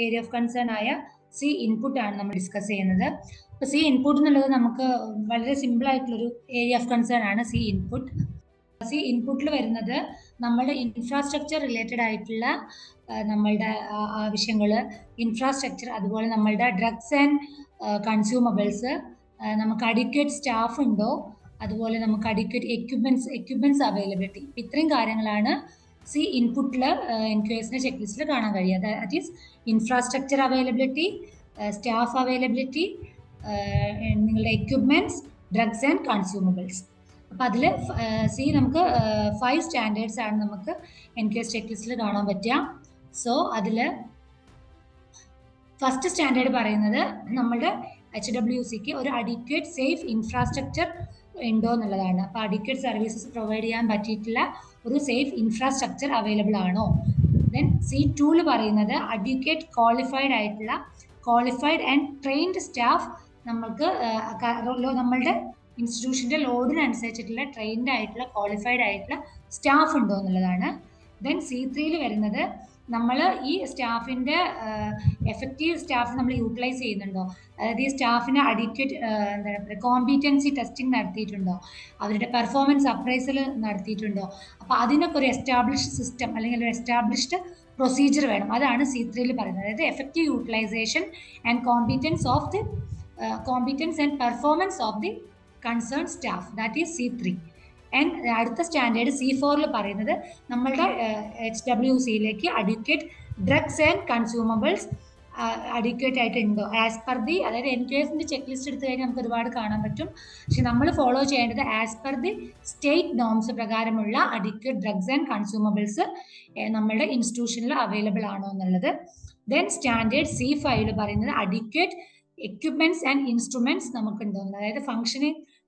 Area of concern ആയ C input ആണ് നമ്മൾ ഡിസ്കസ് ചെയ്യുന്നത്. അപ്പോൾ സി ഇൻപുട്ട് എന്നുള്ളത് നമുക്ക് വളരെ സിമ്പിൾ ആയിട്ടുള്ളൊരു ഏരിയ ഓഫ് കൺസേൺ ആണ് സി ഇൻപുട്ട്. സി ഇൻപുട്ടിൽ വരുന്നത് നമ്മുടെ ഇൻഫ്രാസ്ട്രക്ചർ റിലേറ്റഡ് ആയിട്ടുള്ള നമ്മളുടെ ആവശ്യങ്ങൾ, ഇൻഫ്രാസ്ട്രക്ചർ, അതുപോലെ നമ്മളുടെ ഡ്രഗ്സ് ആൻഡ് കൺസ്യൂമബിൾസ്, നമുക്ക് അഡിക്വേറ്റ് സ്റ്റാഫ് ഉണ്ടോ, അതുപോലെ നമുക്ക് അഡിക്വേറ്റ് എക്യുപ്മെന്റ്സ് അവൈലബിലിറ്റി, ഇത്രയും കാര്യങ്ങളാണ് സി ഇൻപുട്ടിൽ എൻക്വയറിസിന്റെ ചെക്ക് ലിസ്റ്റിൽ കാണാൻ കഴിയുക. That is infrastructure availability, staff availability, നിങ്ങളുടെ എക്യുപ്മെന്റ്സ്, ഡ്രഗ്സ് ആൻഡ് കൺസ്യൂമബിൾസ്. അപ്പം അതിൽ സി നമുക്ക് 5 സ്റ്റാൻഡേർഡ്സ് ആണ് നമുക്ക് എൻക്വയറി ചെക്ക് ലിസ്റ്റിൽ കാണാൻ പറ്റുക. സോ അതിൽ ഫസ്റ്റ് സ്റ്റാൻഡേർഡ് പറയുന്നത് നമ്മളുടെ HWCക്ക് ഒരു അഡിക്വേറ്റ് സേഫ് ഇൻഫ്രാസ്ട്രക്ചർ ഉണ്ടോ എന്നുള്ളതാണ്. അപ്പോൾ അഡിക്വേറ്റ് സർവീസസ് പ്രൊവൈഡ് ചെയ്യാൻ പറ്റിയിട്ടുള്ള ഒരു സേഫ് ഇൻഫ്രാസ്ട്രക്ചർ അവൈലബിൾ ആണോ. ദെൻ C2 പറയുന്നത് adequate qualified and trained staff നമ്മൾക്ക് നമ്മളുടെ ഇൻസ്റ്റിറ്റ്യൂഷൻ്റെ ലോഡിനനുസരിച്ചിട്ടുള്ള ട്രെയിൻഡ് ആയിട്ടുള്ള ക്വാളിഫൈഡ് ആയിട്ടുള്ള സ്റ്റാഫ് ഉണ്ടോ എന്നുള്ളതാണ്. ദെൻ C3 വരുന്നത് നമ്മൾ ഈ സ്റ്റാഫിൻ്റെ എഫക്റ്റീവ് സ്റ്റാഫ് നമ്മൾ യൂട്ടിലൈസ് ചെയ്യുന്നുണ്ടോ, അതായത് ഈ സ്റ്റാഫിന് അഡിക്വേറ്റ് എന്താണ് പറയുക കോമ്പീറ്റൻസി ടെസ്റ്റിംഗ് നടത്തിയിട്ടുണ്ടോ, അവരുടെ പെർഫോമൻസ് അപ്രൈസൽ നടത്തിയിട്ടുണ്ടോ. അപ്പോൾ അതിനൊക്കെ ഒരു എസ്റ്റാബ്ലിഷ്ഡ് സിസ്റ്റം അല്ലെങ്കിൽ ഒരു എസ്റ്റാബ്ലിഷ്ഡ് പ്രൊസീജിയർ വേണം. അതാണ് C3 പറയുന്നത്. അതായത് effective utilisation and competence and performance of the concern staff, that is C3. And അടുത്ത സ്റ്റാൻഡേർഡ് C4 പറയുന്നത് നമ്മളുടെ HWCയിലേക്ക് adequate drugs and consumables adequate ആയിട്ടുണ്ടോ ആസ് പെർ ദി, അതായത് എൻക്വയറിസിന്റെ ചെക്ക് ലിസ്റ്റ് എടുത്തു കഴിഞ്ഞാൽ നമുക്ക് ഒരുപാട് കാണാൻ പറ്റും. പക്ഷെ നമ്മൾ ഫോളോ ചെയ്യേണ്ടത് as per the state norms പ്രകാരമുള്ള അഡിക്വേറ്റ് ഡ്രഗ്സ് ആൻഡ് കൺസ്യൂമബിൾസ് നമ്മളുടെ ഇൻസ്റ്റിറ്റ്യൂഷനിൽ അവൈലബിൾ ആണോ എന്നുള്ളത്. ദെൻ സ്റ്റാൻഡേർഡ് C5 പറയുന്നത് അഡിക്വേറ്റ് എക്യുപ്മെന്റ്സ് ആൻഡ് ഇൻസ്ട്രുമെന്റ്സ് നമുക്കുണ്ടോ, അതായത്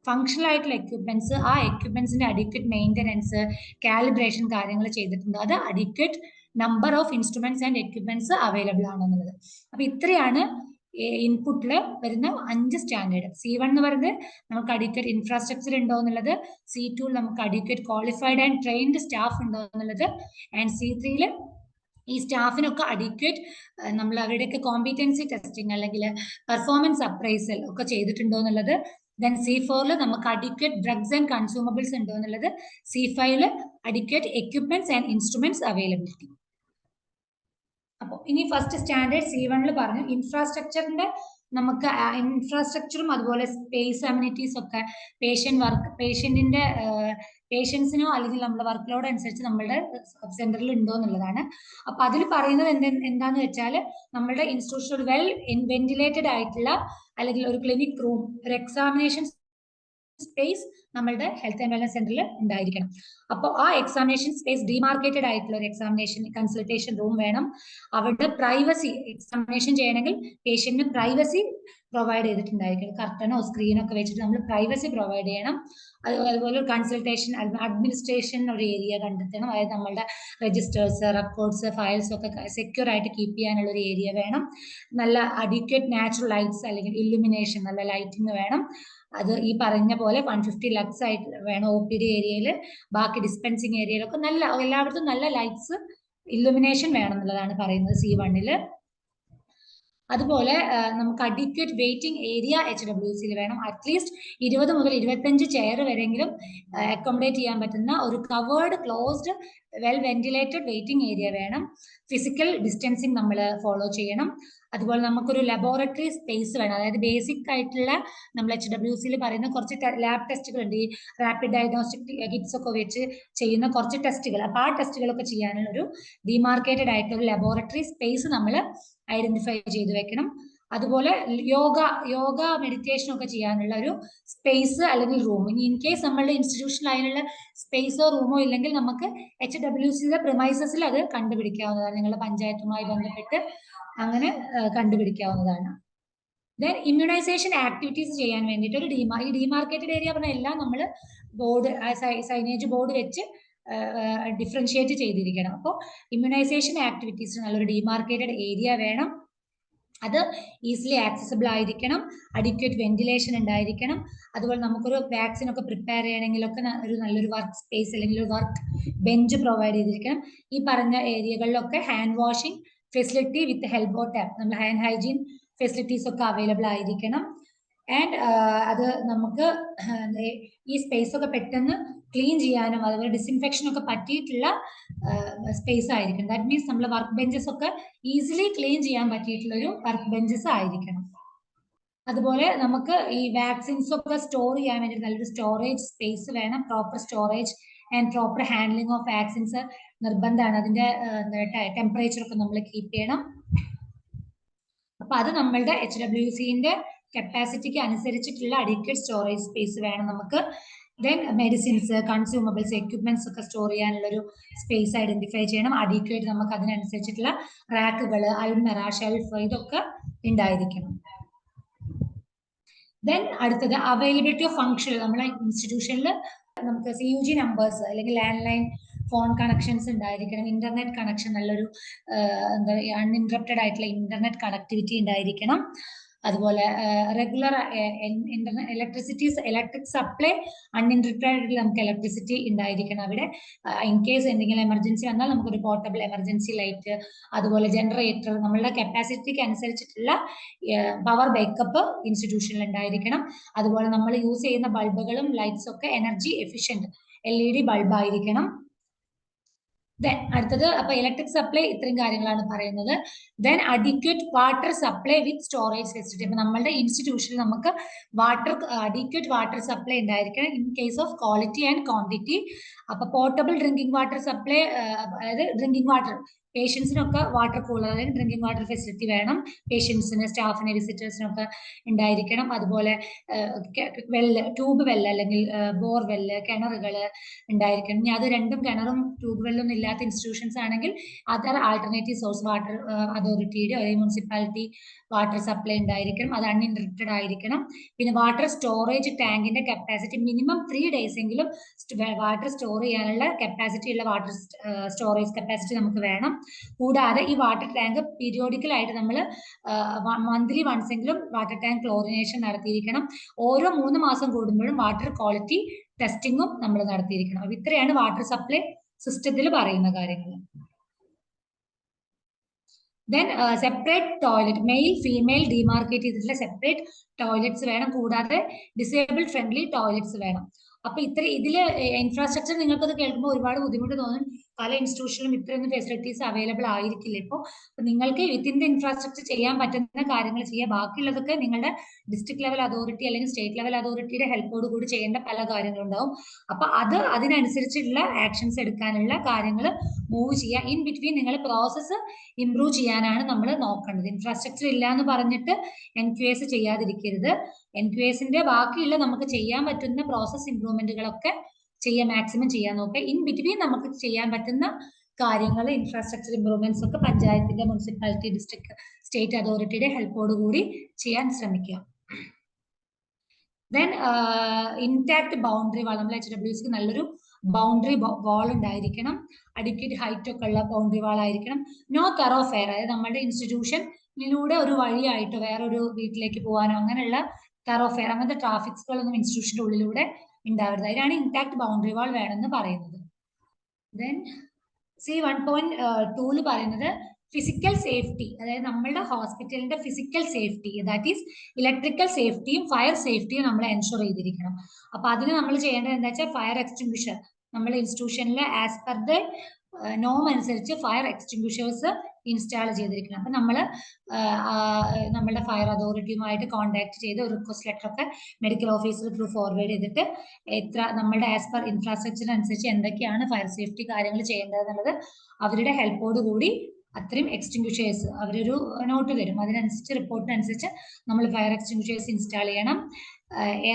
ഫങ്ഷണൽ ആയിട്ടുള്ള എക്യുപ്മെന്റ്സ്, ആ എക്യുപ്മെന്റ്സിന്റെ അഡിക്വേറ്റ് മെയിൻ്റനൻസ്, കാലിബ്രേഷൻ കാര്യങ്ങൾ ചെയ്തിട്ടുണ്ടോ, അത് adequate number of instruments and equipments available ആണോ എന്നുള്ളത്. അപ്പൊ ഇത്രയാണ് ഇൻപുട്ടിൽ വരുന്ന 5 സ്റ്റാൻഡേർഡ്. C1 എന്ന് പറയുന്നത് നമുക്ക് അഡിക്വേറ്റ് ഇൻഫ്രാസ്ട്രക്ചർ ഉണ്ടോ എന്നുള്ളത്, C2 നമുക്ക് adequate qualified and trained staff ഉണ്ടോ എന്നുള്ളത്, ആൻഡ് C3 ഈ സ്റ്റാഫിനൊക്കെ അഡിക്വേറ്റ് നമ്മൾ അവരുടെയൊക്കെ കോമ്പീറ്റൻസി ടെസ്റ്റിംഗ് അല്ലെങ്കിൽ പെർഫോമൻസ് അപ്രൈസൽ ഒക്കെ ചെയ്തിട്ടുണ്ടോ എന്നുള്ളത്. ദെൻ C4 നമുക്ക് അഡിക്വേറ്റ് ഡ്രഗ്സ് ആൻഡ് കൺസ്യൂമബിൾസ് ഉണ്ടോ എന്നുള്ളത്. C5 adequate equipments and instruments availability. അപ്പോൾ ഇനി ഫസ്റ്റ് സ്റ്റാൻഡേർഡ് C1 പറഞ്ഞു ഇൻഫ്രാസ്ട്രക്ചറിന്റെ നമുക്ക് ഇൻഫ്രാസ്ട്രക്ചറും അതുപോലെ സ്പേസ് അമ്യൂണിറ്റീസ് ഒക്കെ പേഷ്യൻസിനോ അല്ലെങ്കിൽ നമ്മുടെ വർക്ക് ലോഡ് അനുസരിച്ച് നമ്മളുടെ സെന്ററിൽ ഉണ്ടോ എന്നുള്ളതാണ്. അപ്പൊ അതിൽ പറയുന്നത് എന്താന്ന് വെച്ചാൽ നമ്മളുടെ ഇൻസ്റ്റിറ്റ്യൂഷൻ ഒരു വെൽ വെന്റിലേറ്റഡ് ആയിട്ടുള്ള അല്ലെങ്കിൽ ഒരു ക്ലിനിക് റൂം, ഒരു എക്സാമിനേഷൻ സ്പേസ് നമ്മളുടെ ഹെൽത്ത് ആൻഡ് വെൽനസ് സെന്ററിൽ ഉണ്ടായിരിക്കണം. അപ്പോൾ ആ എക്സാമിനേഷൻ സ്പേസ് ഡിമാർക്കേറ്റഡ് ആയിട്ടുള്ള ഒരു എക്സാമിനേഷൻ കൺസൾട്ടേഷൻ റൂം വേണം. അവിടെ പ്രൈവസി, എക്സാമിനേഷൻ ചെയ്യണമെങ്കിൽ പേഷ്യന്റിന് പ്രൈവസി പ്രൊവൈഡ് ചെയ്തിട്ടുണ്ടായിരിക്കണം. കർട്ടനോ സ്ക്രീനോ ഒക്കെ വെച്ചിട്ട് നമ്മൾ പ്രൈവസി പ്രൊവൈഡ് ചെയ്യണം. അതുപോലെ കൺസൾട്ടേഷൻ അഡ്മിനിസ്ട്രേഷൻ ഒരു ഏരിയ കണ്ടെത്തണം. അതായത് നമ്മളുടെ രജിസ്റ്റേഴ്സ്, റെക്കോർഡ്സ്, ഫയൽസ് ഒക്കെ സെക്യൂർ ആയിട്ട് കീപ്പ് ചെയ്യാനുള്ള ഒരു ഏരിയ വേണം. നല്ല അഡിക്വേറ്റ് നാച്ചുറൽ ലൈറ്റ്സ് അല്ലെങ്കിൽ ഇല്ലുമിനേഷൻ, നല്ല ലൈറ്റിംഗ് വേണം. അത് ഈ പറഞ്ഞ പോലെ 150 ലക്സ് ആയിട്ട് വേണം OPD ഏരിയയിൽ. ബാക്കി ഡിസ്പെൻസിങ് ഏരിയയിലൊക്കെ നല്ല എല്ലായിടത്തും നല്ല ലൈറ്റ്സ്, ഇല്ലുമിനേഷൻ വേണം എന്നുള്ളതാണ് പറയുന്നത് C1. അതുപോലെ നമുക്ക് അഡിക്വേറ്റ് വെയിറ്റിംഗ് ഏരിയ HWCയിൽ വേണം. അറ്റ്ലീസ്റ്റ് 20 മുതൽ 25 ചെയർ വരെങ്കിലും അക്കോമഡേറ്റ് ചെയ്യാൻ പറ്റുന്ന ഒരു covered closed well ventilated waiting area വേണം. ഫിസിക്കൽ ഡിസ്റ്റൻസിങ് നമ്മൾ ഫോളോ ചെയ്യണം. അതുപോലെ നമുക്കൊരു ലബോറട്ടറി സ്പേസ് വേണം. അതായത് ബേസിക് ആയിട്ടുള്ള നമ്മൾ HWCയിൽ പറയുന്ന കുറച്ച് ലാബ് ടെസ്റ്റുകൾ ഉണ്ട്. ഈ റാപ്പിഡ് ഡയഗ്നോസ്റ്റിക് കിറ്റ്സ് ഒക്കെ വെച്ച് ചെയ്യുന്ന കുറച്ച് ടെസ്റ്റുകൾ. അപ്പോൾ ആ ടെസ്റ്റുകളൊക്കെ ചെയ്യാനുള്ള ഒരു ഡിമാർക്കേറ്റഡ് ആയിട്ടുള്ള ഒരു ലബോറട്ടറി സ്പേസ് നമ്മൾ ഐഡന്റിഫൈ ചെയ്ത് വെക്കണം. അതുപോലെ യോഗ മെഡിറ്റേഷൻ ഒക്കെ ചെയ്യാനുള്ള ഒരു സ്പേസ് അല്ലെങ്കിൽ റൂം. ഇനി ഇൻ കേസ് നമ്മളുടെ ഇൻസ്റ്റിറ്റ്യൂഷനിൽ അതിനുള്ള സ്പേസോ റൂമോ ഇല്ലെങ്കിൽ നമുക്ക് HWCയുടെ പ്രിമൈസസിൽ അത് കണ്ടുപിടിക്കാവുന്നതാണ്. നിങ്ങളുടെ പഞ്ചായത്തുമായി ബന്ധപ്പെട്ട് അങ്ങനെ കണ്ടുപിടിക്കാവുന്നതാണ്. ദെൻ ഇമ്മ്യൂണൈസേഷൻ ആക്ടിവിറ്റീസ് ചെയ്യാൻ വേണ്ടിയിട്ട് ഒരു ഈ ഡിമാർക്കേറ്റഡ് ഏരിയ പറഞ്ഞ എല്ലാം നമ്മൾ ബോർഡ് സൈനേജ് ബോർഡ് വെച്ച് ഡിഫറൻഷിയേറ്റ് ചെയ്തിരിക്കണം. അപ്പോൾ ഇമ്മ്യൂണൈസേഷൻ ആക്ടിവിറ്റീസ് നല്ലൊരു ഡിമാർക്കേറ്റഡ് ഏരിയ വേണം. അത് ഈസിലി ആക്സസിബിൾ ആയിരിക്കണം. അഡിക്വേറ്റ് വെന്റിലേഷൻ ഉണ്ടായിരിക്കണം. അതുപോലെ നമുക്കൊരു വാക്സിൻ ഒക്കെ പ്രിപ്പയർ ചെയ്യണമെങ്കിലൊക്കെ ഒരു നല്ലൊരു വർക്ക് സ്പേസ് അല്ലെങ്കിൽ ഒരു വർക്ക് ബെഞ്ച് പ്രൊവൈഡ് ചെയ്തിരിക്കണം. ഈ പറഞ്ഞ ഏരിയകളിലൊക്കെ ഹാൻഡ് വാഷിംഗ് ഫെസിലിറ്റി വിത്ത് ഹെൽബോ ടാപ്പ്, നമ്മൾ ഹാൻഡ് ഹൈജീൻ ഫെസിലിറ്റീസ് ഒക്കെ അവൈലബിൾ ആയിരിക്കണം. ആൻഡ് അത് നമുക്ക് ഈ സ്പേസ് ഒക്കെ പെട്ടെന്ന് ക്ലീൻ ചെയ്യാനും അതുപോലെ ഡിസിൻഫെക്ഷൻ ഒക്കെ പറ്റിയിട്ടുള്ള സ്പേസ് ആയിരിക്കണം. ദാറ്റ് മീൻസ് നമ്മൾ വർക്ക് ബെഞ്ചസ് ഒക്കെ ഈസിലി ക്ലീൻ ചെയ്യാൻ പറ്റിയിട്ടുള്ള ഒരു വർക്ക് ബെഞ്ചസ് ആയിരിക്കണം. അതുപോലെ നമുക്ക് ഈ വാക്സിൻസ് ഒക്കെ സ്റ്റോർ ചെയ്യാൻ വേണ്ടി നല്ലൊരു സ്റ്റോറേജ് സ്പേസ് വേണം. Proper storage and proper handling of vaccines നിർബന്ധമാണ്. അതിന്റെ ടെമ്പറേച്ചർ ഒക്കെ നമ്മൾ കീപ്പ് ചെയ്യണം. അപ്പൊ അത് നമ്മളുടെ HWCന്റെ കപ്പാസിറ്റിക്ക് അനുസരിച്ചിട്ടുള്ള അഡിക്വേറ്റ് സ്റ്റോറേജ് സ്പേസ് വേണം നമുക്ക്. ദെൻ മെഡിസിൻസ്, കൺസ്യൂമബിൾസ്, എക്യുപ്മെന്റ്സ് ഒക്കെ സ്റ്റോർ ചെയ്യാനുള്ള ഒരു സ്പേസ് ഐഡന്റിഫൈ ചെയ്യണം. അഡിക്വേറ്റ് നമുക്ക് അതിനനുസരിച്ചിട്ടുള്ള റാക്കുകൾ, അൽമറ, ഷെൽഫ് ഇതൊക്കെ ഉണ്ടായിരിക്കണം. ദെൻ അടുത്തത് അവൈലബിലിറ്റി ഓഫ് ഫംഗ്ഷൻ. നമ്മളെ ഇൻസ്റ്റിറ്റ്യൂഷനിൽ നമുക്ക് CUG നമ്പേഴ്സ് അല്ലെങ്കിൽ ലാൻഡ് ലൈൻ ഫോൺ കണക്ഷൻസ് ഉണ്ടായിരിക്കണം. ഇന്റർനെറ്റ് കണക്ഷൻ, നല്ലൊരു എന്താ അൺഇൻറ്ററപ്റ്റഡ് ആയിട്ടുള്ള ഇന്റർനെറ്റ് കണക്ടിവിറ്റി ഉണ്ടായിരിക്കണം. അതുപോലെ റെഗുലർ ഇലക്ട്രിക് സപ്ലൈ അൺഇൻറ്ററപ്റ്റഡ് നമുക്ക് ഇലക്ട്രിസിറ്റി ഉണ്ടായിരിക്കണം അവിടെ. ഇൻ കേസ് എന്തെങ്കിലും എമർജൻസി വന്നാൽ നമുക്കൊരു പോർട്ടബിൾ എമർജൻസി ലൈറ്റ്, അതുപോലെ ജനറേറ്റർ, നമ്മളുടെ കപ്പാസിറ്റിക്ക് അനുസരിച്ചിട്ടുള്ള പവർ ബാക്കപ്പ് ഇൻസ്റ്റിറ്റ്യൂഷനിൽ ഉണ്ടായിരിക്കണം. അതുപോലെ നമ്മൾ യൂസ് ചെയ്യുന്ന ബൾബുകളും ലൈറ്റ്സ് ഒക്കെ എനർജി എഫിഷ്യന്റ് LED ബൾബ് ആയിരിക്കണം. ദെൻ അടുത്തത് അപ്പൊ ഇലക്ട്രിക് സപ്ലൈ ഇത്രയും കാര്യങ്ങളാണ് പറയുന്നത്. ദെൻ അഡിക്വേറ്റ് വാട്ടർ സപ്ലൈ വിത്ത് സ്റ്റോറേജ് ഫെസിലിറ്റി. അപ്പൊ നമ്മളുടെ ഇൻസ്റ്റിറ്റ്യൂഷനിൽ നമുക്ക് അഡിക്വേറ്റ് വാട്ടർ സപ്ലൈ ഉണ്ടായിരിക്കണം in case of quality and quantity. അപ്പൊ പോർട്ടബിൾ ഡ്രിങ്കിങ് വാട്ടർ സപ്ലൈ, അതായത് ഡ്രിങ്കിങ് വാട്ടർ പേഷ്യൻസിനൊക്കെ വാട്ടർ കൂളർ അല്ലെങ്കിൽ ഡ്രിങ്കിങ് വാട്ടർ ഫെസിലിറ്റി വേണം. പേഷ്യൻസിന്, സ്റ്റാഫിന്, വിസിറ്റേഴ്സിനൊക്കെ ഉണ്ടായിരിക്കണം. അതുപോലെ ട്യൂബ് വെല്ല് അല്ലെങ്കിൽ ബോർ വെല്ല്, കിണറുകൾ ഉണ്ടായിരിക്കണം. ഇനി അത് രണ്ടും കിണറും ട്യൂബ് വെല്ലൊന്നും ഇല്ലാത്ത ഇൻസ്റ്റിറ്റ്യൂഷൻസ് ആണെങ്കിൽ അതർ ആൾട്ടർനേറ്റീവ് സോഴ്സ് വാട്ടർ അതോറിറ്റിയുടെ അല്ലെങ്കിൽ മുനിസിപ്പാലിറ്റി വാട്ടർ സപ്ലൈ ഉണ്ടായിരിക്കണം. അത് അൺഇൻറ്ററപ്റ്റഡ് ആയിരിക്കണം. പിന്നെ വാട്ടർ സ്റ്റോറേജ് ടാങ്കിന്റെ കപ്പാസിറ്റി മിനിമം 3 days എങ്കിലും വാട്ടർ സ്റ്റോർ ചെയ്യാനുള്ള കപ്പാസിറ്റി ഉള്ള വാട്ടർ സ്റ്റോറേജ് കപ്പാസിറ്റി നമുക്ക് വേണം. കൂടാതെ ഈ വാട്ടർ ടാങ്ക് പീരിയോഡിക്കലായിട്ട് നമ്മൾ മന്ത്ലി വൺസ് എങ്കിലും വാട്ടർ ടാങ്ക് ക്ലോറിനേഷൻ നടത്തിയിരിക്കണം. ഓരോ 3 മാസം കൂടുമ്പോഴും വാട്ടർ ക്വാളിറ്റി ടെസ്റ്റിങ്ങും നമ്മൾ നടത്തിയിരിക്കണം. അപ്പൊ ഇത്രയാണ് വാട്ടർ സപ്ലൈ സിസ്റ്റത്തിൽ പറയുന്ന കാര്യങ്ങൾ. Then separate toilet, male female demarcate ചെയ്തിട്ടുള്ള സെപ്പറേറ്റ് ടോയ്ലറ്റ്സ് വേണം. കൂടാതെ ഡിസേബിൾ ഫ്രണ്ട്ലി ടോയ്ലറ്റ്സ് വേണം. അപ്പൊ ഇതില് ഇൻഫ്രാസ്ട്രക്ചർ നിങ്ങൾക്കത് കേൾക്കുമ്പോൾ ഒരുപാട് ബുദ്ധിമുട്ട് തോന്നും. പല ഇൻസ്റ്റിറ്റ്യൂഷനിലും ഇത്രയൊന്നും ഫെസിലിറ്റീസ് അവൈലബിൾ ആയിരിക്കില്ല. ഇപ്പോൾ നിങ്ങൾക്ക് വിത്തിൻ ദ ഇൻഫ്രാസ്ട്രക്ചർ ചെയ്യാൻ പറ്റുന്ന കാര്യങ്ങൾ ചെയ്യുക. ബാക്കിയുള്ളതൊക്കെ നിങ്ങളുടെ ഡിസ്ട്രിക്ട് ലെവൽ അതോറിറ്റി അല്ലെങ്കിൽ സ്റ്റേറ്റ് ലെവൽ അതോറിറ്റിയുടെ ഹെൽപ്പോട് കൂടി ചെയ്യേണ്ട പല കാര്യങ്ങളുണ്ടാവും. അപ്പൊ അതിനനുസരിച്ചുള്ള ആക്ഷൻസ് എടുക്കാനുള്ള കാര്യങ്ങൾ മൂവ് ചെയ്യുക. ഇൻ ബിറ്റ്വീൻ നിങ്ങൾ പ്രോസസ്സ് ഇംപ്രൂവ് ചെയ്യാനാണ് നമ്മൾ നോക്കേണ്ടത്. ഇൻഫ്രാസ്ട്രക്ചർ ഇല്ല എന്ന് പറഞ്ഞിട്ട് NQS ചെയ്യാതിരിക്കരുത്. NQSന്റെ ബാക്കിയുള്ള നമുക്ക് ചെയ്യാൻ പറ്റുന്ന പ്രോസസ് ഇംപ്രൂവ്മെന്റുകളൊക്കെ മാക്സിമം ചെയ്യാൻ നോക്കുക. ഇൻ ബിറ്റ്വീൻ നമുക്ക് ചെയ്യാൻ പറ്റുന്ന കാര്യങ്ങൾ, ഇൻഫ്രാസ്ട്രക്ചർ ഇംപ്രൂവ്മെന്റ്സ് ഒക്കെ പഞ്ചായത്തിന്റെ, മുനിസിപ്പാലിറ്റി, ഡിസ്ട്രിക്ട്, സ്റ്റേറ്റ് അതോറിറ്റിയുടെ ഹെൽപ്പോട് കൂടി ചെയ്യാൻ ശ്രമിക്കുക. ദെൻ ഇൻടാക്ട് ബൗണ്ടറി വാൾ. നമ്മൾ HWCക്ക് നല്ലൊരു ബൗണ്ടറി വാൾ ഉണ്ടായിരിക്കണം. അഡിക്വേറ്റ് ഹൈറ്റ് ഒക്കെ ഉള്ള ബൗണ്ടറി വാൾ ആയിരിക്കണം. നോ തറോഫെയർ, അതായത് നമ്മുടെ ഇൻസ്റ്റിറ്റ്യൂഷനിലൂടെ ഒരു വഴിയായിട്ടോ വേറൊരു വീട്ടിലേക്ക് പോകാനോ അങ്ങനെയുള്ള തറോഫെയർ, അങ്ങനത്തെ ട്രാഫിക്സുകളൊന്നും ഇൻസ്റ്റിറ്റ്യൂഷന്റെ ഉള്ളിലൂടെ ഉണ്ടാവരുത്. അതിനാണ് ഇൻടാക്ട് ബൗണ്ടറി വാൾ വേണമെന്ന് പറയുന്നത്. ദെൻ 1.2 പറയുന്നത് ഫിസിക്കൽ സേഫ്റ്റി, അതായത് നമ്മളുടെ ഹോസ്പിറ്റലിന്റെ physical safety, that is electrical സേഫ്റ്റിയും ഫയർ സേഫ്റ്റിയും നമ്മൾ എൻഷുർ ചെയ്തിരിക്കണം. അപ്പൊ അതിന് നമ്മൾ ചെയ്യേണ്ടത് എന്താ വെച്ചാൽ ഫയർ എക്സ്റ്റിംഗ്വിഷർ നമ്മുടെ ഇൻസ്റ്റിറ്റ്യൂഷനിൽ ആസ് പെർ ദ നോം അനുസരിച്ച് ഫയർ എക്സ്റ്റിംഗ്വിഷേഴ്സ് ഇൻസ്റ്റാൾ ചെയ്തിരിക്കണം. അപ്പൊ നമ്മളുടെ ഫയർ അതോറിറ്റിയുമായിട്ട് കോൺടാക്ട് ചെയ്ത് ഒരു റിക്വസ്റ്റ് ലെറ്റർ ഒക്കെ മെഡിക്കൽ ഓഫീസർ ത്രൂ ഫോർവേഡ് ചെയ്തിട്ട് നമ്മളുടെ ആസ് പെർ ഇൻഫ്രാസ്ട്രക്ചർ അനുസരിച്ച് എന്തൊക്കെയാണ് ഫയർ സേഫ്റ്റി കാര്യങ്ങൾ ചെയ്യേണ്ടത് എന്നുള്ളത് അവരുടെ ഹെൽപ്പോട് കൂടി അത്രയും എക്സ്റ്റിംഗ്വിഷേഴ്സ് അവരൊരു നോട്ട് തരും. അതിനനുസരിച്ച് റിപ്പോർട്ടിനനുസരിച്ച് നമ്മൾ ഫയർ എക്സ്റ്റിംഗ്വിഷേഴ്സ് ഇൻസ്റ്റാൾ ചെയ്യണം.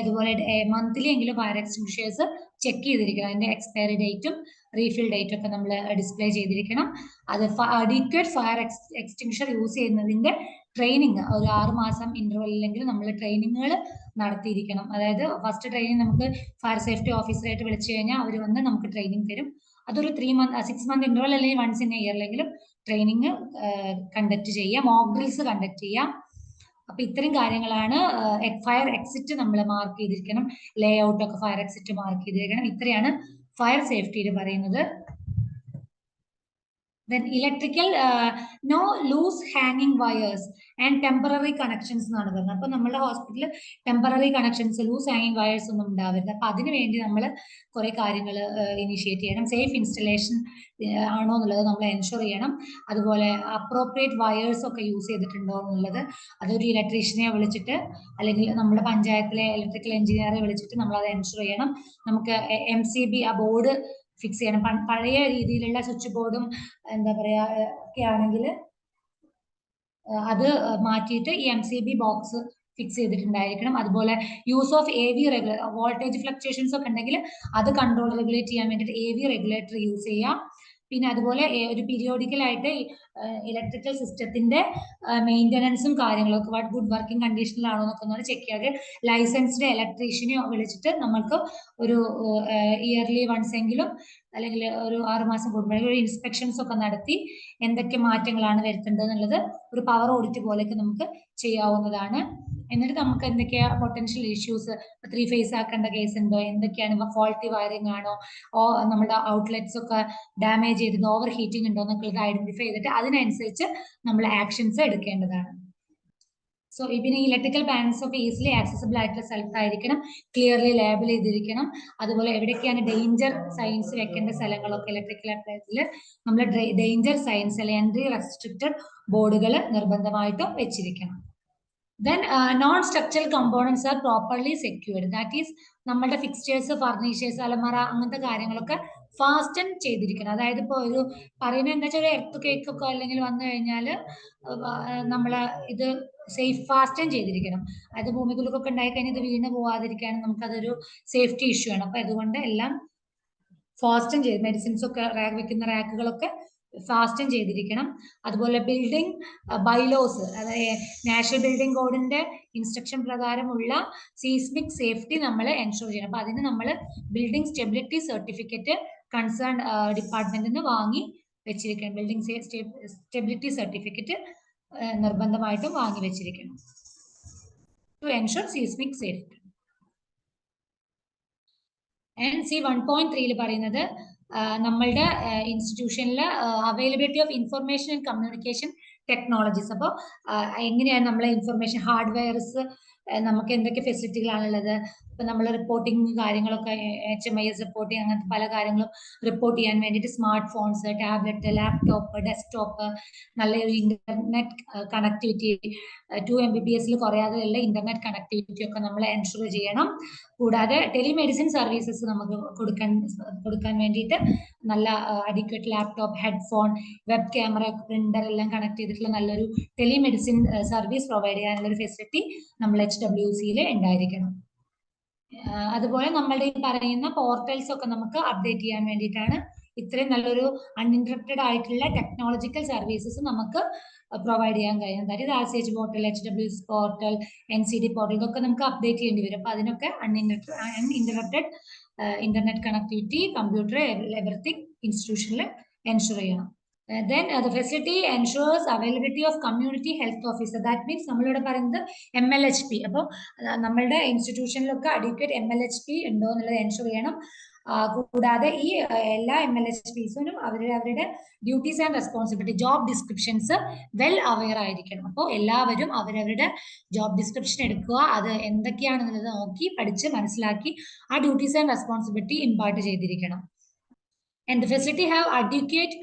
അതുപോലെ മന്ത്ലി എങ്കിലും ഫയർ എക്സ്റ്റിംഗ്വിഷേഴ്സ് ചെക്ക് ചെയ്തിരിക്കണം. അതിന്റെ എക്സ്പയറി ഡേറ്റും റീഫിൽ ഡേറ്റും ഒക്കെ നമ്മൾ ഡിസ്പ്ലേ ചെയ്തിരിക്കണം. അത് അഡിക്വേറ്റ് ഫയർ എക്സ്റ്റിംഗ്വിഷർ യൂസ് ചെയ്യുന്നതിന്റെ ട്രെയിനിങ് ഒരു 6 മാസം ഇന്റർവെല്ലെങ്കിലും നമ്മൾ ട്രെയിനിങ്ങുകൾ നടത്തിയിരിക്കണം. അതായത് ഫസ്റ്റ് ട്രെയിനിങ് നമുക്ക് ഫയർ സേഫ്റ്റി ഓഫീസറായിട്ട് വിളിച്ചു കഴിഞ്ഞാൽ അവർ വന്ന് നമുക്ക് ട്രെയിനിങ് തരും. അതൊരു 6 മന്ത് ഇന്റർവെൽ അല്ലെങ്കിൽ വൺസ് ഇൻ എ ഇയറിലെങ്കിലും ട്രെയിനിങ് കണ്ടക്ട് ചെയ്യുക, മോക്ക് ഡ്രിൽസ് കണ്ടക്ട് ചെയ്യുക. അപ്പൊ ഇത്രയും കാര്യങ്ങളാണ്. ഫയർ എക്സിറ്റ് നമ്മൾ മാർക്ക് ചെയ്തിരിക്കണം, ലേ ഔട്ട് ഒക്കെ ഫയർ എക്സിറ്റ് മാർക്ക് ചെയ്തിരിക്കണം. ഇത്രയാണ് ഫയർ സേഫ്റ്റിയിൽ പറയുന്നത്. Then electrical, no loose hanging wires and temporary connections എന്നാണ് പറയുന്നത്. അപ്പൊ നമ്മുടെ ഹോസ്പിറ്റലിൽ ടെമ്പററി കണക്ഷൻസ്, ലൂസ് ഹാങ്ങിങ് വയേഴ്സ് ഒന്നും ഉണ്ടാവരുത്. അപ്പൊ അതിനു വേണ്ടി നമ്മൾ കുറെ കാര്യങ്ങൾ ഇനിഷ്യേറ്റ് ചെയ്യണം. സേഫ് ഇൻസ്റ്റലേഷൻ ആണോ എന്നുള്ളത് നമ്മൾ എൻഷുർ ചെയ്യണം. അതുപോലെ അപ്രോപ്രിയേറ്റ് വയേഴ്സ് ഒക്കെ യൂസ് ചെയ്തിട്ടുണ്ടോ എന്നുള്ളത് അതൊരു ഇലക്ട്രീഷ്യനെ വിളിച്ചിട്ട് അല്ലെങ്കിൽ നമ്മുടെ പഞ്ചായത്തിലെ ഇലക്ട്രിക്കൽ എഞ്ചിനീയറെ വിളിച്ചിട്ട് നമ്മൾ അത് എൻഷുർ ചെയ്യണം. നമുക്ക് MCB ആ ബോർഡ് ഫിക്സ് ചെയ്യണം. പഴയ രീതിയിലുള്ള സ്വിച്ച് ബോർഡും എന്താ പറയാ ഒക്കെ ആണെങ്കിൽ അത് മാറ്റിയിട്ട് ഈ MCB ബോക്സ് ഫിക്സ് ചെയ്തിട്ടുണ്ടായിരിക്കണം. അതുപോലെ use of AV voltage fluctuations ഒക്കെ ഉണ്ടെങ്കിൽ അത് കൺട്രോൾ റെഗുലേറ്റ് ചെയ്യാൻ വേണ്ടിയിട്ട് AV റെഗുലേറ്റർ യൂസ് ചെയ്യാം. പിന്നെ അതുപോലെ ഒരു പീരിയോഡിക്കലായിട്ട് ഇലക്ട്രിക്കൽ സിസ്റ്റത്തിന്റെ മെയിൻ്റനൻസും കാര്യങ്ങളൊക്കെ ഗുഡ് വർക്കിംഗ് കണ്ടീഷനിലാണോ എന്നൊക്കെ ചെക്ക് ചെയ്യാതെ ലൈസൻസ്ഡ് ഇലക്ട്രീഷ്യനെയോ വിളിച്ചിട്ട് നമുക്ക് ഒരു ഇയർലി വൺസ് എങ്കിലും അല്ലെങ്കിൽ ഒരു 6 മാസം കൂടുമ്പോഴേക്കും ഒരു ഇൻസ്പെക്ഷൻസ് ഒക്കെ നടത്തി എന്തൊക്കെ മാറ്റങ്ങളാണ് വരുത്തേണ്ടത് എന്നുള്ളത് ഒരു പവർ ഓഡിറ്റ് പോലെയൊക്കെ നമുക്ക് ചെയ്യാവുന്നതാണ്. എന്നിട്ട് നമുക്ക് എന്തൊക്കെയാ പൊട്ടൻഷ്യൽ ഇഷ്യൂസ്, 3 ഫേസ് ആക്കേണ്ട കേസ് ഉണ്ടോ, എന്തൊക്കെയാണ് ഫോൾട്ടി വയറിംഗ് ആണോ, നമ്മുടെ ഔട്ട്ലെറ്റ്സ് ഒക്കെ ഡാമേജ് ചെയ്തിട്ട് ഓവർ ഹീറ്റിംഗ് ഉണ്ടോ എന്നൊക്കെ ഐഡന്റിഫൈ ചെയ്തിട്ട് അതിനനുസരിച്ച് നമ്മൾ ആക്ഷൻസ് എടുക്കേണ്ടതാണ്. സോ ഇതിന് ഇലക്ട്രിക്കൽ പാനൽസ് ഒക്കെ ഈസിലി ആക്സസിബിൾ ആയിട്ടുള്ള സ്ഥലത്തായിരിക്കണം, ക്ലിയർലി ലേബൽ ചെയ്തിരിക്കണം. അതുപോലെ എവിടെയൊക്കെയാണ് ഡേഞ്ചർ സൈൻസ് വെക്കേണ്ട സ്ഥലങ്ങളൊക്കെ ഇലക്ട്രിക്കൽ അപ്ലയൻസിൽ നമ്മൾ ഡേഞ്ചർ സൈൻസ് അല്ലെങ്കിൽ എൻട്രി റെസ്ട്രിക്റ്റഡ് ബോർഡുകൾ നിർബന്ധമായിട്ടും വെച്ചിരിക്കണം. Then non-structural components are properly secured. That is, നമ്മളുടെ ഫിക്സ്റ്റേഴ്സ്, ഫർണിച്ചേഴ്സ്, അലമറ അങ്ങനത്തെ കാര്യങ്ങളൊക്കെ ഫാസ്റ്റൻ ചെയ്തിരിക്കണം. അതായത് ഇപ്പോൾ ഒരു പറയുന്നത് എന്താ വെച്ചാൽ ഒരു എർത്ത് കേക്ക് ഒക്കെ അല്ലെങ്കിൽ വന്നു കഴിഞ്ഞാൽ നമ്മൾ ഇത് സേഫ് ഫാസ്റ്റൻ ചെയ്തിരിക്കണം. അതായത് ഭൂമിക്കുള്ളിലൊക്കെ ഉണ്ടായി കഴിഞ്ഞാൽ ഇത് വീണ് പോവാതിരിക്കാൻ നമുക്കതൊരു സേഫ്റ്റി ഇഷ്യൂ ആണ്. അപ്പൊ അതുകൊണ്ട് എല്ലാം ഫാസ്റ്റൻ ചെയ്ത് മെഡിസിൻസ് ഒക്കെ വെക്കുന്ന റാക്കുകളൊക്കെ ഫാസ്റ്റൻ ചെയ്തിരിക്കണം. അതുപോലെ ബിൽഡിംഗ് ബൈലോസ്, അതായത് നാഷണൽ ബിൽഡിംഗ് കോഡിന്റെ ഇൻസ്ട്രക്ഷൻ പ്രകാരമുള്ള സീസ്മിക് സേഫ്റ്റി നമ്മൾ എൻഷുർ ചെയ്യണം. അപ്പൊ അതിന് നമ്മൾ ബിൽഡിംഗ് സ്റ്റെബിലിറ്റി സർട്ടിഫിക്കറ്റ് കൺസേൺ ഡിപ്പാർട്ട്മെന്റിൽ നിന്ന് വാങ്ങി വെച്ചിരിക്കണം. ബിൽഡിംഗ് സ്റ്റെബിലിറ്റി സർട്ടിഫിക്കറ്റ് നിർബന്ധമായിട്ടും വാങ്ങി വെച്ചിരിക്കണം to ensure seismic safety. NC 1.3 പറയുന്നത് നമ്മളുടെ ഇൻസ്റ്റിറ്റ്യൂഷനിൽ availability of information and communication technologies. അപ്പോൾ എങ്ങനെയാണ് നമ്മളെ ഇൻഫർമേഷൻ ഹാർഡ്വെയർസ് നമുക്ക് എന്തൊക്കെ ഫെസിലിറ്റികളാണുള്ളത്. ഇപ്പൊ നമ്മൾ റിപ്പോർട്ടിങ് കാര്യങ്ങളൊക്കെ HMIS റിപ്പോർട്ടിങ് അങ്ങനത്തെ പല കാര്യങ്ങളും റിപ്പോർട്ട് ചെയ്യാൻ വേണ്ടിയിട്ട് smart phones, tablet, laptop, desktop, നല്ലൊരു ഇന്റർനെറ്റ് കണക്ടിവിറ്റി 2 Mbps കുറയാതെയുള്ള ഇന്റർനെറ്റ് കണക്ടിവിറ്റി ഒക്കെ നമ്മൾ എൻഷുർ ചെയ്യണം. കൂടാതെ ടെലിമെഡിസിൻ സർവീസസ് നമുക്ക് കൊടുക്കാൻ വേണ്ടിയിട്ട് നല്ല adequate laptop, headphone, web camera, printer എല്ലാം കണക്ട് ചെയ്തിട്ടുള്ള നല്ലൊരു ടെലിമെഡിസിൻ സർവീസ് പ്രൊവൈഡ് ചെയ്യാനുള്ള ഒരു ഫെസിലിറ്റി നമ്മൾ HWCയിൽ ഉണ്ടായിരിക്കണം. അതുപോലെ നമ്മളുടെ ഈ പറയുന്ന പോർട്ടൽസ് ഒക്കെ നമുക്ക് അപ്ഡേറ്റ് ചെയ്യാൻ വേണ്ടിയിട്ടാണ് ഇത്രയും നല്ലൊരു അൺഇൻറ്ററപ്റ്റഡ് ആയിട്ടുള്ള ടെക്നോളജിക്കൽ സർവീസസ് നമുക്ക് പ്രൊവൈഡ് ചെയ്യാൻ കഴിയും. അതായത് RCH portal, HWC portal, NCD portal ഇതൊക്കെ നമുക്ക് അപ്ഡേറ്റ് ചെയ്യേണ്ടി വരും. അപ്പൊ അതിനൊക്കെ uninterrupted internet connectivity, computer, everything ഇൻസ്റ്റിറ്റ്യൂഷനിൽ എൻഷുർ ചെയ്യണം. Then the facility ensures availability of community health officer. That means നമ്മളിവിടെ പറയുന്നത് MLHP. അപ്പോൾ നമ്മളുടെ ഇൻസ്റ്റിറ്റ്യൂഷനിലൊക്കെ അഡിക്വേറ്റ് MLHP ഉണ്ടോ എന്നുള്ളത് എൻഷുർ ചെയ്യണം. കൂടാതെ ഈ എല്ലാ MLHPസിനും അവരുടെ duties and responsibility, job descriptions well aware ആയിരിക്കണം. അപ്പോൾ എല്ലാവരും അവരവരുടെ ജോബ് ഡിസ്ക്രിപ്ഷൻ എടുക്കുക, അത് എന്തൊക്കെയാണെന്നുള്ളത് നോക്കി പഠിച്ച് മനസ്സിലാക്കി ആ ഡ്യൂട്ടീസ് ആൻഡ് റെസ്പോൺസിബിലിറ്റി ഇമ്പാർട്ട് ചെയ്തിരിക്കണം. And the facility have adequate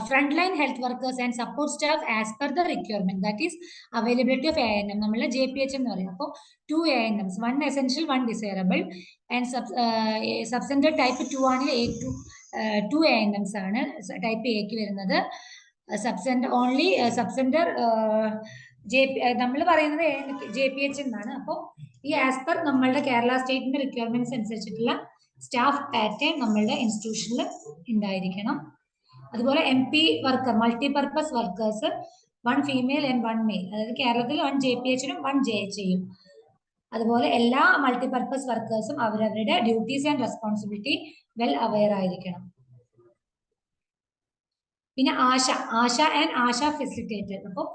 frontline health workers and support staff as per the requirement. That is availability of ANM. നമ്മൾ JPH എന്ന് പറയും. അപ്പോൾ 2 ANMs, 1 essential, 1 desirable. And subcenter type 2 ആണെങ്കിൽ 2 ANMs ആണ് type എക്ക് വരുന്നത്. സബ്സെന്റർ only സബ്സെന്റർ നമ്മൾ പറയുന്നത് JPH എന്നാണ്. അപ്പോൾ ഈ ആസ് പെർ നമ്മളുടെ കേരള സ്റ്റേറ്റിന്റെ റിക്വയർമെന്റ്സ് അനുസരിച്ചിട്ടുള്ള സ്റ്റാഫ് പാറ്റേൺ നമ്മളുടെ ഇൻസ്റ്റിറ്റ്യൂഷനിൽ ഉണ്ടായിരിക്കണം. അതുപോലെ MP worker, multipurpose workers, 1 female and 1 male. അതായത് കേരളത്തിൽ 1 JPHനും 1 JHയും. അതുപോലെ എല്ലാ മൾട്ടിപർപ്പസ് വർക്കേഴ്സും അവരവരുടെ duties and responsibility well aware ആയിരിക്കണം. പിന്നെ ആശ ആൻഡ് ആശ ഫെസിലിറ്റേറ്റർ. അപ്പോൾ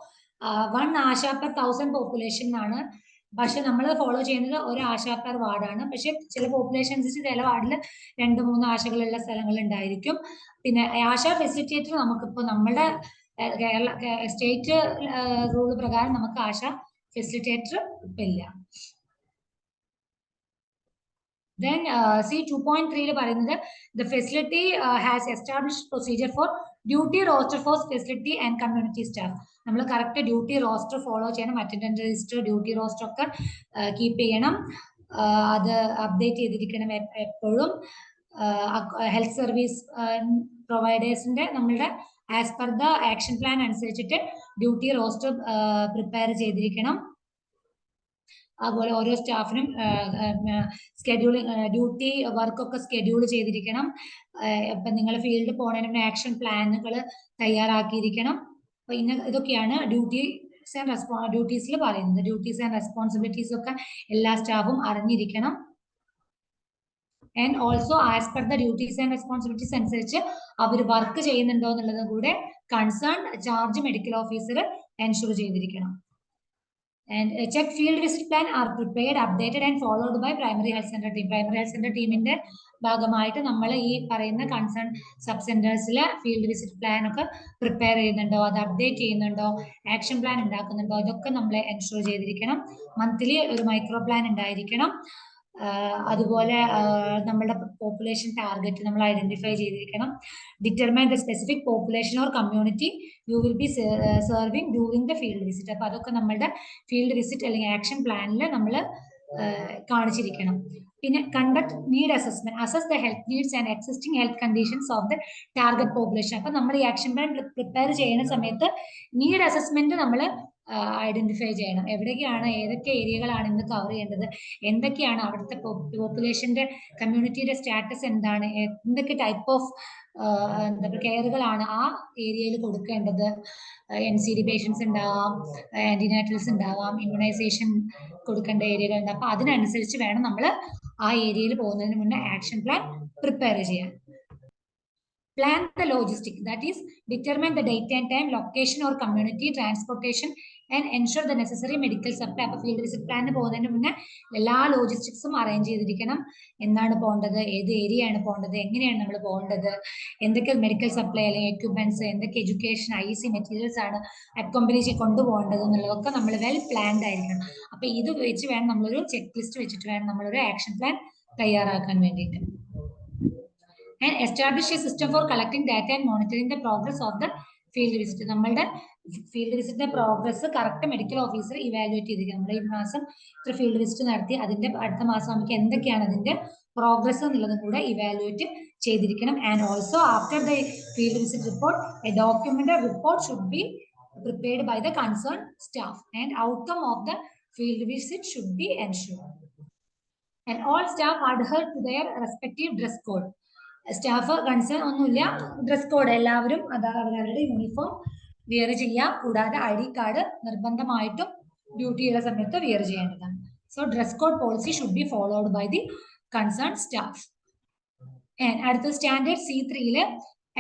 1 ആശ per 1000 പോപ്പുലേഷൻ ആണ് പക്ഷെ നമ്മൾ ഫോളോ ചെയ്യുന്നത് ഒരു ആശ പെർ വാർഡാണ്. പക്ഷെ ചില പോപ്പുലേഷൻ അനുസരിച്ച് ചില വാർഡിൽ 2-3 ആശകളുള്ള സ്ഥലങ്ങൾ ഉണ്ടായിരിക്കും. പിന്നെ ആശ ഫെസിലിറ്റേറ്റർ നമുക്കിപ്പോൾ നമ്മുടെ കേരള സ്റ്റേറ്റ് റൂൾ പ്രകാരം നമുക്ക് ആശ ഫെസിലിറ്റേറ്റർ ഇപ്പം ഇല്ല. Then see 2.3 പറയുന്നത് the facility has established procedure for duty roster for facility and community staff. നമ്മൾ കറക്റ്റ് ഡ്യൂട്ടി റോസ്റ്റർ ഫോളോ ചെയ്യണം. അറ്റൻഡൻസ് രജിസ്റ്റർ, ഡ്യൂട്ടി റോസ്റ്റർ ഒക്കെ കീപ്പ് ചെയ്യണം. അത് അപ്ഡേറ്റ് ചെയ്തിരിക്കണം എപ്പോഴും. ഹെൽത്ത് സർവീസ് പ്രൊവൈഡേഴ്സിന്റെ നമ്മളുടെ as per the action plan അനുസരിച്ചിട്ട് ഡ്യൂട്ടി റോസ്റ്റർ പ്രിപ്പയർ ചെയ്തിരിക്കണം. അതുപോലെ ഓരോ സ്റ്റാഫിനും സ്കെഡ്യൂളിങ് ഡ്യൂട്ടി വർക്കൊക്കെ സ്കെഡ്യൂൾ ചെയ്തിരിക്കണം. ഇപ്പം നിങ്ങൾ ഫീൽഡിൽ പോണതിന് ആക്ഷൻ പ്ലാനുകൾ തയ്യാറാക്കിയിരിക്കണം. അപ്പൊ ഇതൊക്കെയാണ് ഡ്യൂട്ടീസിൽ പറയുന്നത്. ഡ്യൂട്ടീസ് ആൻഡ് റെസ്പോൺസിബിലിറ്റീസ് ഒക്കെ എല്ലാ സ്റ്റാഫും അറിഞ്ഞിരിക്കണം. And also as per the duties and responsibilities അനുസരിച്ച് അവർ വർക്ക് ചെയ്യുന്നുണ്ടോ എന്നുള്ളത് കൂടെ concern charge medical officer ensure ചെയ്തിരിക്കണം. And check field visit plan are prepared, updated and followed by primary health center team. Primary health center ടീമിന്റെ ഭാഗമായിട്ട് നമ്മൾ ഈ പറയുന്ന കൺസേൺ സബ് സെന്റേഴ്സിലെ ഫീൽഡ് വിസിറ്റ് പ്ലാൻ ഒക്കെ പ്രിപ്പയർ ചെയ്യുന്നുണ്ടോ, അത് അപ്ഡേറ്റ് ചെയ്യുന്നുണ്ടോ, ആക്ഷൻ പ്ലാൻ ഉണ്ടാക്കുന്നുണ്ടോ, ഇതൊക്കെ നമ്മൾ എൻഷുർ ചെയ്തിരിക്കണം. മന്ത്ലി ഒരു മൈക്രോ പ്ലാൻ ഉണ്ടായിരിക്കണം. അതുപോലെ നമ്മളുടെ പോപ്പുലേഷൻ ടാർഗറ്റ് നമ്മൾ ഐഡന്റിഫൈ ചെയ്തിരിക്കണം. Determine the specific population or community you will be serving during the field visit. അപ്പൊ അതൊക്കെ നമ്മളുടെ ഫീൽഡ് വിസിറ്റ് അല്ലെങ്കിൽ ആക്ഷൻ പ്ലാനിൽ നമ്മൾ കാണിച്ചിരിക്കണം. പിന്നെ conduct need assessment, assess the health needs and existing health conditions of the target population. അപ്പൊ നമ്മൾ ഈ ആക്ഷൻ പ്ലാൻ പ്രിപ്പയർ ചെയ്യുന്ന സമയത്ത് നീഡ് അസസ്മെന്റ് നമ്മൾ ഐഡന്റിഫൈ ചെയ്യണം. എവിടേക്കാണ്, ഏതൊക്കെ ഏരിയകളാണ് ഇന്ന് കവർ ചെയ്യേണ്ടത്, എന്തൊക്കെയാണ് അവിടുത്തെ പോപ്പുലേഷന്റെ കമ്മ്യൂണിറ്റിയുടെ സ്റ്റാറ്റസ് എന്താണ്, എന്തൊക്കെ ടൈപ്പ് ഓഫ് എന്താ പറയുക കെയറുകളാണ് ആ ഏരിയയിൽ കൊടുക്കേണ്ടത്. NCD പേഷ്യൻസ് ഉണ്ടാവാം, ആന്റിനാറ്റൽസ് ഉണ്ടാവാം, ഇമ്മ്യൂണൈസേഷൻ കൊടുക്കേണ്ട ഏരിയകൾ ഉണ്ട്. അപ്പൊ അതിനനുസരിച്ച് വേണം നമ്മൾ ആ ഏരിയയിൽ പോകുന്നതിന് മുന്നേ ആക്ഷൻ പ്ലാൻ പ്രിപ്പയർ ചെയ്യാൻ. Plan the logistic, that is determine the date and time, location or community, transportation and ensure the necessary medical supply. അപ്പോൾ ഫീൽഡ് വിസിറ്റ് പ്ലാൻ പോകുന്നതിന് മുന്നേ എല്ലാ ലോജിസ്റ്റിക്സും അറേഞ്ച് ചെയ്തിരിക്കണം. എന്താണ് പോകേണ്ടത്, ഏത് ഏരിയ ആണ് പോകേണ്ടത്, എങ്ങനെയാണ് നമ്മൾ പോകേണ്ടത്, എന്തൊക്കെ മെഡിക്കൽ സപ്ലൈ അല്ലെങ്കിൽ എക്യുപ്മെന്റ്സ്, എന്തൊക്കെ എഡ്യൂക്കേഷൻ IC മെറ്റീരിയൽസ് ആണ് അക്കോമ്പനി കൊണ്ടുപോകേണ്ടത് എന്നുള്ളതൊക്കെ നമ്മൾ വെൽ പ്ലാൻഡ് ആയിരിക്കണം. അപ്പൊ ഇത് വെച്ച് വേണം നമ്മളൊരു ചെക്ക് ലിസ്റ്റ് വെച്ചിട്ട് വേണം നമ്മളൊരു ആക്ഷൻ പ്ലാൻ തയ്യാറാക്കാൻ വേണ്ടിയിട്ട്. And establish a system for collecting data and monitoring the progress of the field visit. നമ്മളുടെ ഫീൽഡ് വിസിറ്റിന്റെ progress correct medical officer evaluate ചെയ്തിരിക്കും. നമ്മൾ ഈ മാസം ഇത്ര ഫീൽഡ് വിസിറ്റ് നടത്തി, അതിന്റെ അടുത്ത മാസം നമുക്ക് എന്തൊക്കെയാണ് അതിന്റെ പ്രോഗ്രസ് എന്നുള്ളതും കൂടെ ഇവാലുവേറ്റ് ചെയ്തിരിക്കണം. And also after the field visit report A documented report should be prepared by the concerned staff and outcome of the field visit should be ensured. And all staff adhere to their respective dress code. Staff concern ഒന്നുമില്ല, dress code എല്ലാവരും അവരവരുടെ uniform wear ചെയ്യാം. കൂടാതെ ID card നിർബന്ധമായിട്ടും duty ചെയ്യുന്ന സമയത്ത് wear ചെയ്യേണ്ടതാണ്. So dress code policy should be followed by the concern staff. അടുത്ത standard C3